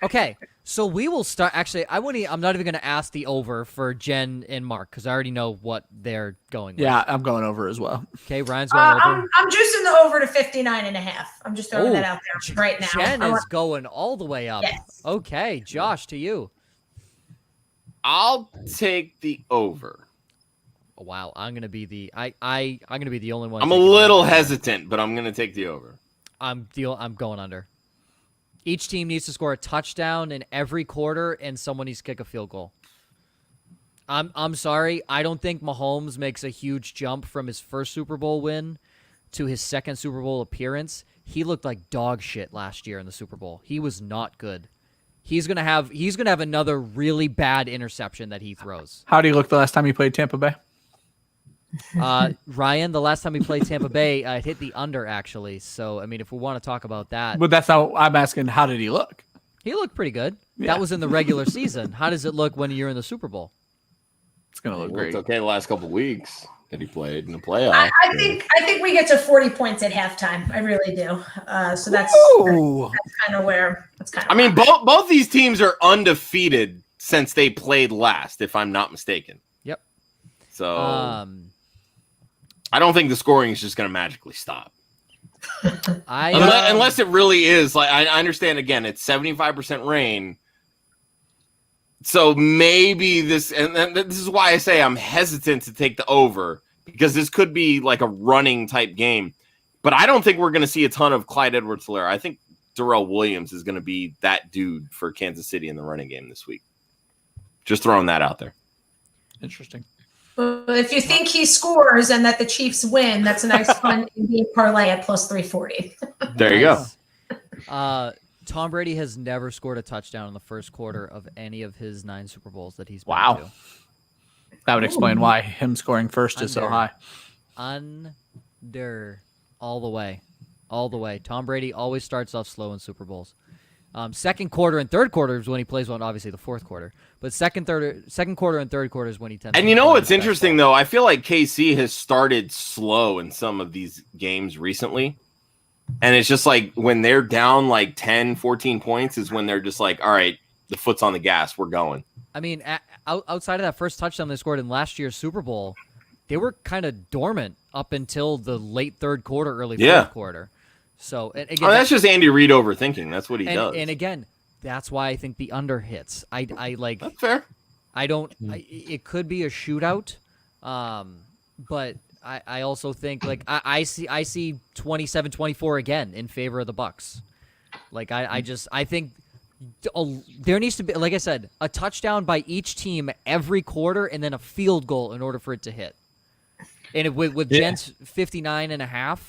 Okay, so we will start. Actually, I'm not even going to ask the over for Jen and Mark because I already know what they're going with. Yeah, I'm going over as well. Okay, Ryan's going over. I'm juicing the over to 59.5. I'm just throwing that out there right now. Jen I is want- going all the way up. Yes. Okay, Josh, to you. I'll take the over. Oh, wow, I'm gonna be the I'm gonna be the only one. I'm a taking the little over. hesitant, but I'm going to take the over. I'm going under. Each team needs to score a touchdown in every quarter, and someone needs to kick a field goal. I'm sorry. I don't think Mahomes makes a huge jump from his first Super Bowl win to his second Super Bowl appearance. He looked like dog shit last year in the Super Bowl. He was not good. He's gonna have another really bad interception that he throws. How do you look the last time you played Tampa Bay? Ryan, the last time we played Tampa Bay, it hit the under actually. So I mean, if we want to talk about that, But that's not. I'm asking. How did he look? he looked pretty good. Yeah. That was in the regular season. How does it look when you're in the Super Bowl? It's gonna look It great. looked okay the last couple weeks that he played in the playoffs. I think we get to 40 points at halftime. I really do. So that's Ooh. kind of where. I mean, both these teams are undefeated since they played last, if I'm not mistaken. Yep. So I don't think the scoring is just going to magically stop. Unless it really is. Like I understand, again, it's 75% rain. So maybe this, and this is why I say I'm hesitant to take the over, because this could be like a running type game. But I don't think we're going to see a ton of Clyde Edwards-Helaire. I think Darrell Williams is going to be that dude for Kansas City in the running game this week. Just throwing that out there. Interesting. If you think he scores and that the Chiefs win, that's a nice fun game parlay at plus 340. There you go. Tom Brady has never scored a touchdown in the first quarter of any of his 9 Super Bowls that he's been Wow. to. That would explain why him scoring first is so Under. high. Under all the way. all the way. Tom Brady always starts off slow in Super Bowls. Second quarter and third quarter is when he plays well, obviously the fourth quarter. But second quarter and third quarter is when he tends to And you know play what's his best interesting, ball. though? I feel like KC has started slow in some of these games recently. And it's just like when they're down like 10, 14 points is when they're just like, all right, the foot's on the gas. We're going. I mean, outside of that first touchdown they scored in last year's Super Bowl, they were kind of dormant up until the late third quarter, early fourth quarter. So, and again, that's just Andy Reid overthinking. That's what he does. And again, that's why I think the under hits. I like. That's fair. I don't. It could be a shootout, but I also think like I see 27-24 again in favor of the Bucs. Like I think there needs to be, like I said, a touchdown by each team every quarter, and then a field goal in order for it to hit. And with Jen's 59.5,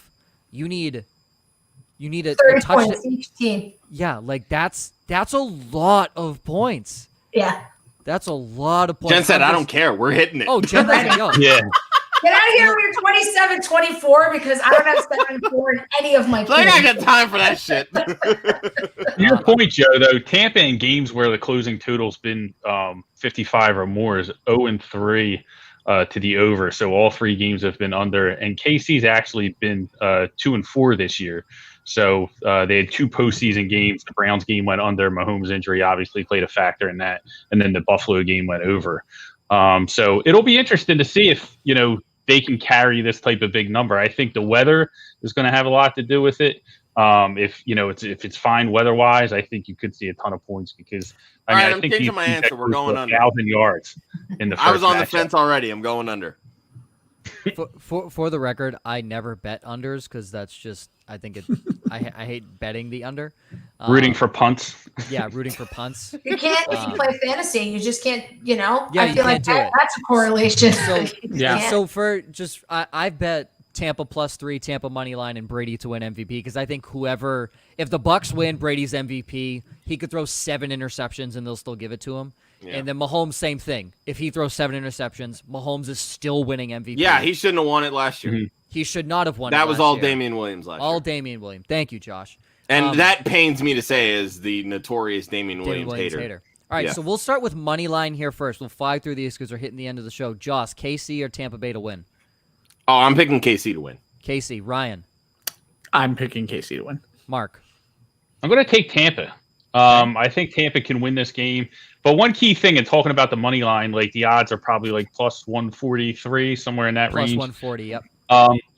you need a 30 touchdown points each team. Yeah, like that's a lot of points. Yeah. That's a lot of points. Jen said, I don't care. We're hitting it. Oh, Jen doesn't go. Yeah. Get out of here with your 27-24 because I don't have 7-4 in any of my Like, I games. got time for that shit. Your point, Joe, though, Tampa in games where the closing total's been 55 or more is 0-3 to the over. So all three games have been under. And KC's actually been 2-4 this year. So they had two postseason games. The Browns game went under. Mahomes' injury obviously played a factor in that. And then the Buffalo game went over. So it'll be interesting to see if, they can carry this type of big number. I think the weather is going to have a lot to do with it. If it's fine weather-wise, I think you could see a ton of points because I I'm think changing my answer. We're going under. 1,000 yards in the first I was on the matchup. fence already. I'm going under. For the record, I never bet unders because that's just I hate betting the under. Rooting for punts. Yeah, rooting for punts. You can't if you play fantasy. You just can't. Yeah, I you feel like can't do it. that's a correlation. So Yeah. So for just I bet Tampa +3, Tampa money line, and Brady to win MVP because I think if the Bucs win, Brady's MVP. He could throw 7 interceptions and they'll still give it to him. Yeah. And then Mahomes, same thing. If he throws 7 interceptions, Mahomes is still winning MVP. Yeah, he shouldn't have won it last year. Mm-hmm. He should not have won. That it was last all year. Damian Williams last year. All Damian Williams. Thank you, Josh. And that pains me to say is the notorious Damian Williams hater. All right, Yeah. so we'll start with money line here first. We'll fly through these because we're hitting the end of the show. Josh, KC or Tampa Bay to win? Oh, I'm picking KC to win. KC. Ryan. I'm picking KC to win. Mark. I'm going to take Tampa. I think Tampa can win this game. But one key thing in talking about the money line, like the odds are probably like +143, somewhere in that range. +140, yep.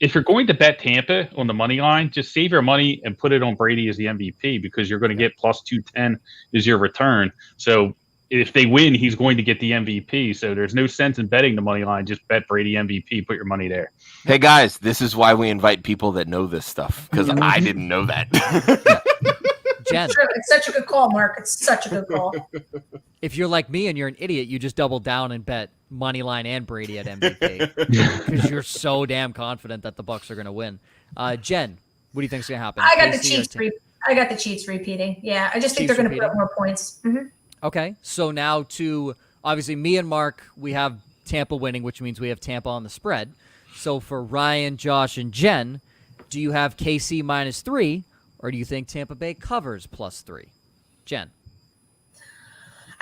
If you're going to bet Tampa on the money line, just save your money and put it on Brady as the MVP because you're going to get +210 is your return. So if they win, he's going to get the MVP. So there's no sense in betting the money line. Just bet Brady MVP. Put your money there. Hey, guys, this is why we invite people that know this stuff because I didn't know that. Jen. True. It's such a good call, Mark. It's such a good call. If you're like me and you're an idiot, you just double down and bet money line and Brady at MVP because you're so damn confident that the Bucs are going to win. Jen, what do you think's going to happen? I got the KC or Chiefs. I got the Chiefs repeating. Yeah, I just think Chiefs they're going to put repeating? up more points. Mm-hmm. Okay, so now to obviously me and Mark, we have Tampa winning, which means we have Tampa on the spread. So for Ryan, Josh, and Jen, do you have KC -3, or do you think Tampa Bay covers +3? Jen.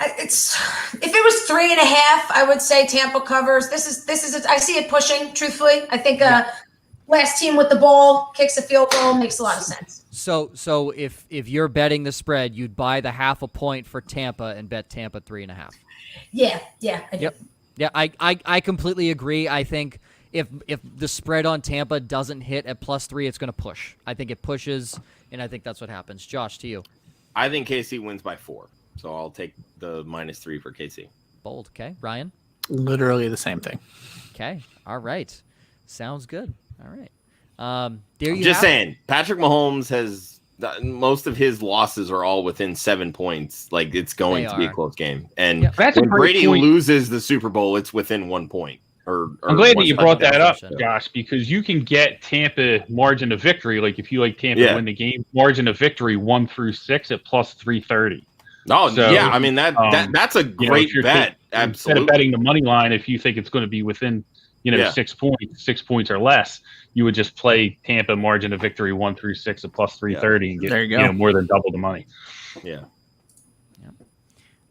If it was 3.5, I would say Tampa covers. This is. I see it pushing. Truthfully, I think last team with the ball kicks a field goal makes a lot of sense. So if you're betting the spread, you'd buy the 0.5 point for Tampa and bet Tampa 3.5. Yeah. I do. Yep. Yeah, I completely agree. I think if the spread on Tampa doesn't hit at +3, it's going to push. I think it pushes, and I think that's what happens. Josh, to you. I think KC wins by 4. So I'll take the -3 for KC. Bold. Okay. Ryan? Literally the same thing. Okay. All right. Sounds good. All right. There you Just have it. saying, Patrick Mahomes has most of his losses are all within 7 points. Like it's going They to be a are. close game. And Yeah. That's a when great Brady point. loses the Super Bowl, it's within 1 point. I'm glad that you brought that up, touchdown. Josh, because you can get Tampa margin of victory. Like if you like Tampa Yeah. win the game, margin of victory 1 through 6 at +330. Oh, So, yeah. I mean, that's a great if you're bet. instead Absolutely. of betting the money line, if you think it's going to be within Yeah. 6 points or less, you would just play Tampa margin of victory 1 through 6 at plus 330 and get There you go. more than double the money. Yeah.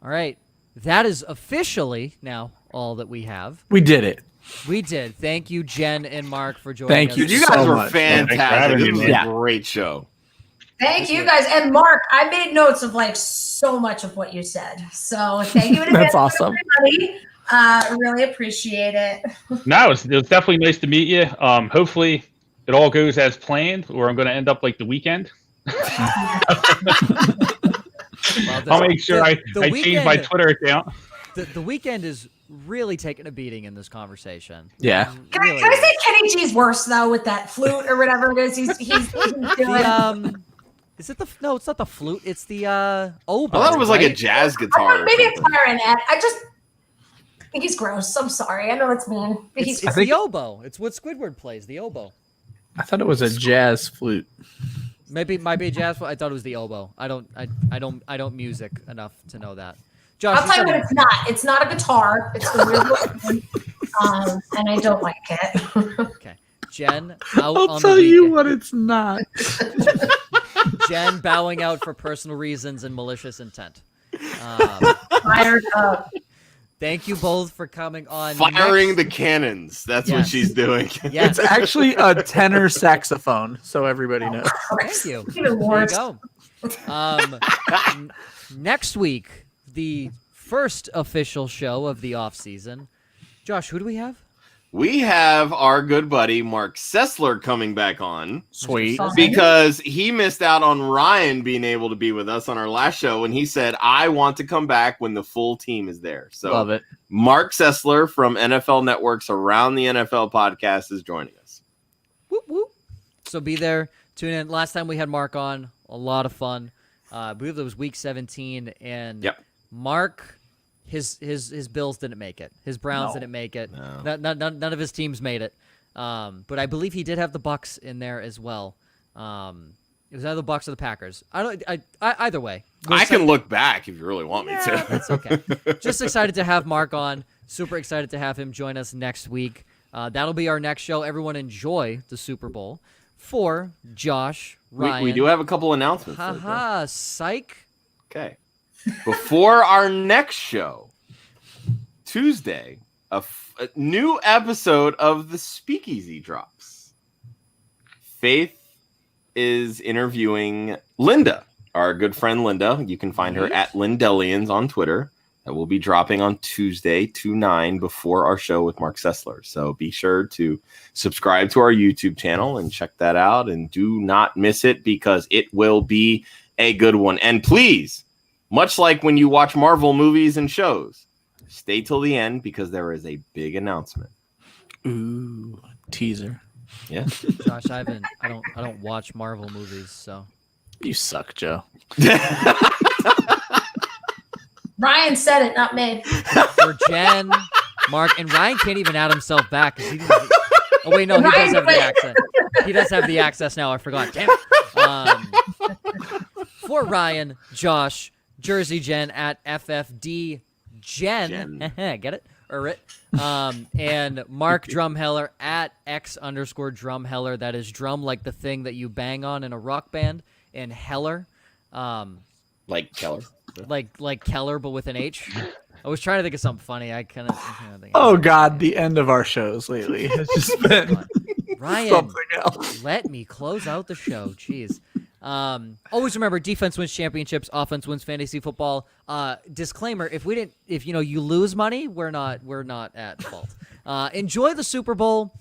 All right. That is officially now all that we have. We did it. We did. Thank you, Jen and Mark, for joining Thank us. you. Dude, you guys so were much. fantastic. having This me, was man. a great show. Thank you guys. And Mark, I made notes of like so much of what you said. So thank you in advance, That's awesome. everybody. Really appreciate it. No, it was definitely nice to meet you. Hopefully it all goes as planned, or I'm going to end up like the Weeknd. Well, I'll make sure I change my Twitter account. The Weeknd is really taking a beating in this conversation. Yeah. Can I say Kenny G's worse though with that flute or whatever it is he's doing? Is it no? It's not the flute. It's the oboe. I thought it was like a right? jazz I guitar. thought maybe or a something. clarinet. I think he's gross. I'm sorry. I know it's mean. But It's I think- the oboe. It's what Squidward plays. The oboe. I thought it was a jazz flute. Maybe it might be a jazz. I thought it was the oboe. I don't music enough to know that. Josh, I'll tell you said what it's not. It's not a guitar. It's the weird one. And I don't like it. Okay, Jen out I'll on tell the you weekend. what it's not. Jen bowing out for personal reasons and malicious intent. Fired up. Thank you both for coming on. Firing Next- the cannons. That's Yes. what she's doing. Yes, It's actually a tenor saxophone, so everybody knows. thank you. Even There you worse. go. Next week, the first official show of the off season. Josh, who do we have? We have our good buddy Mark Sessler coming back on Sweet. Fun. because he missed out on Ryan being able to be with us on our last show, and he said, I want to come back when the full team is there. So Love it. Mark Sessler from NFL Network's Around the NFL podcast is joining us. Whoop, whoop. So be there. Tune in. Last time we had Mark on, a lot of fun. I believe it was week 17, and Yep. Mark, his Bills didn't make it. His Browns No. didn't make it. No. None of his teams made it. But I believe he did have the Bucks in there as well. It was either the Bucks or the Packers. Either way. I can look back if you really want me to. That's okay. Just excited to have Mark on. Super excited to have him join us next week. That'll be our next show. Everyone enjoy the Super Bowl. For Josh, Ryan. We do have a couple announcements. though, Joe. Haha, psych. Okay. Before our next show, Tuesday, a new episode of the Speakeasy drops. Faith is interviewing Linda, our good friend Linda. You can find her at Lindellians on Twitter. That will be dropping on Tuesday, 2/9, before our show with Mark Sessler. So be sure to subscribe to our YouTube channel and check that out. And do not miss it because it will be a good one. And please, much like when you watch Marvel movies and shows, stay till the end because there is a big announcement. Ooh, teaser. Yeah. Josh, I don't watch Marvel movies, so You suck, Joe. Ryan said it, not me. for Jen, Mark, and Ryan can't even add himself back because he didn't. Oh wait, no, he does have the accent. He does have the access now. I forgot. Damn it. For Ryan, Josh, Jersey Jen at FFD Jen. Get it? Or it. And Mark Drumheller at X_Drumheller. That is drum like the thing that you bang on in a rock band, and Heller. Like Keller. Like Keller, but with an H. I was trying to think of something funny. I kind of think. Oh God, the end of our shows lately has just been Ryan, something else. let me close out the show. Jeez. Always remember, defense wins championships, offense wins fantasy football. Disclaimer: if you lose money, we're not at fault. Enjoy the Super Bowl.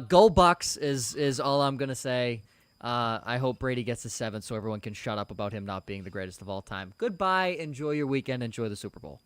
Go Bucks is all I'm gonna say. I hope Brady gets to 7 so everyone can shut up about him not being the greatest of all time. Goodbye. Enjoy your weekend. Enjoy the Super Bowl.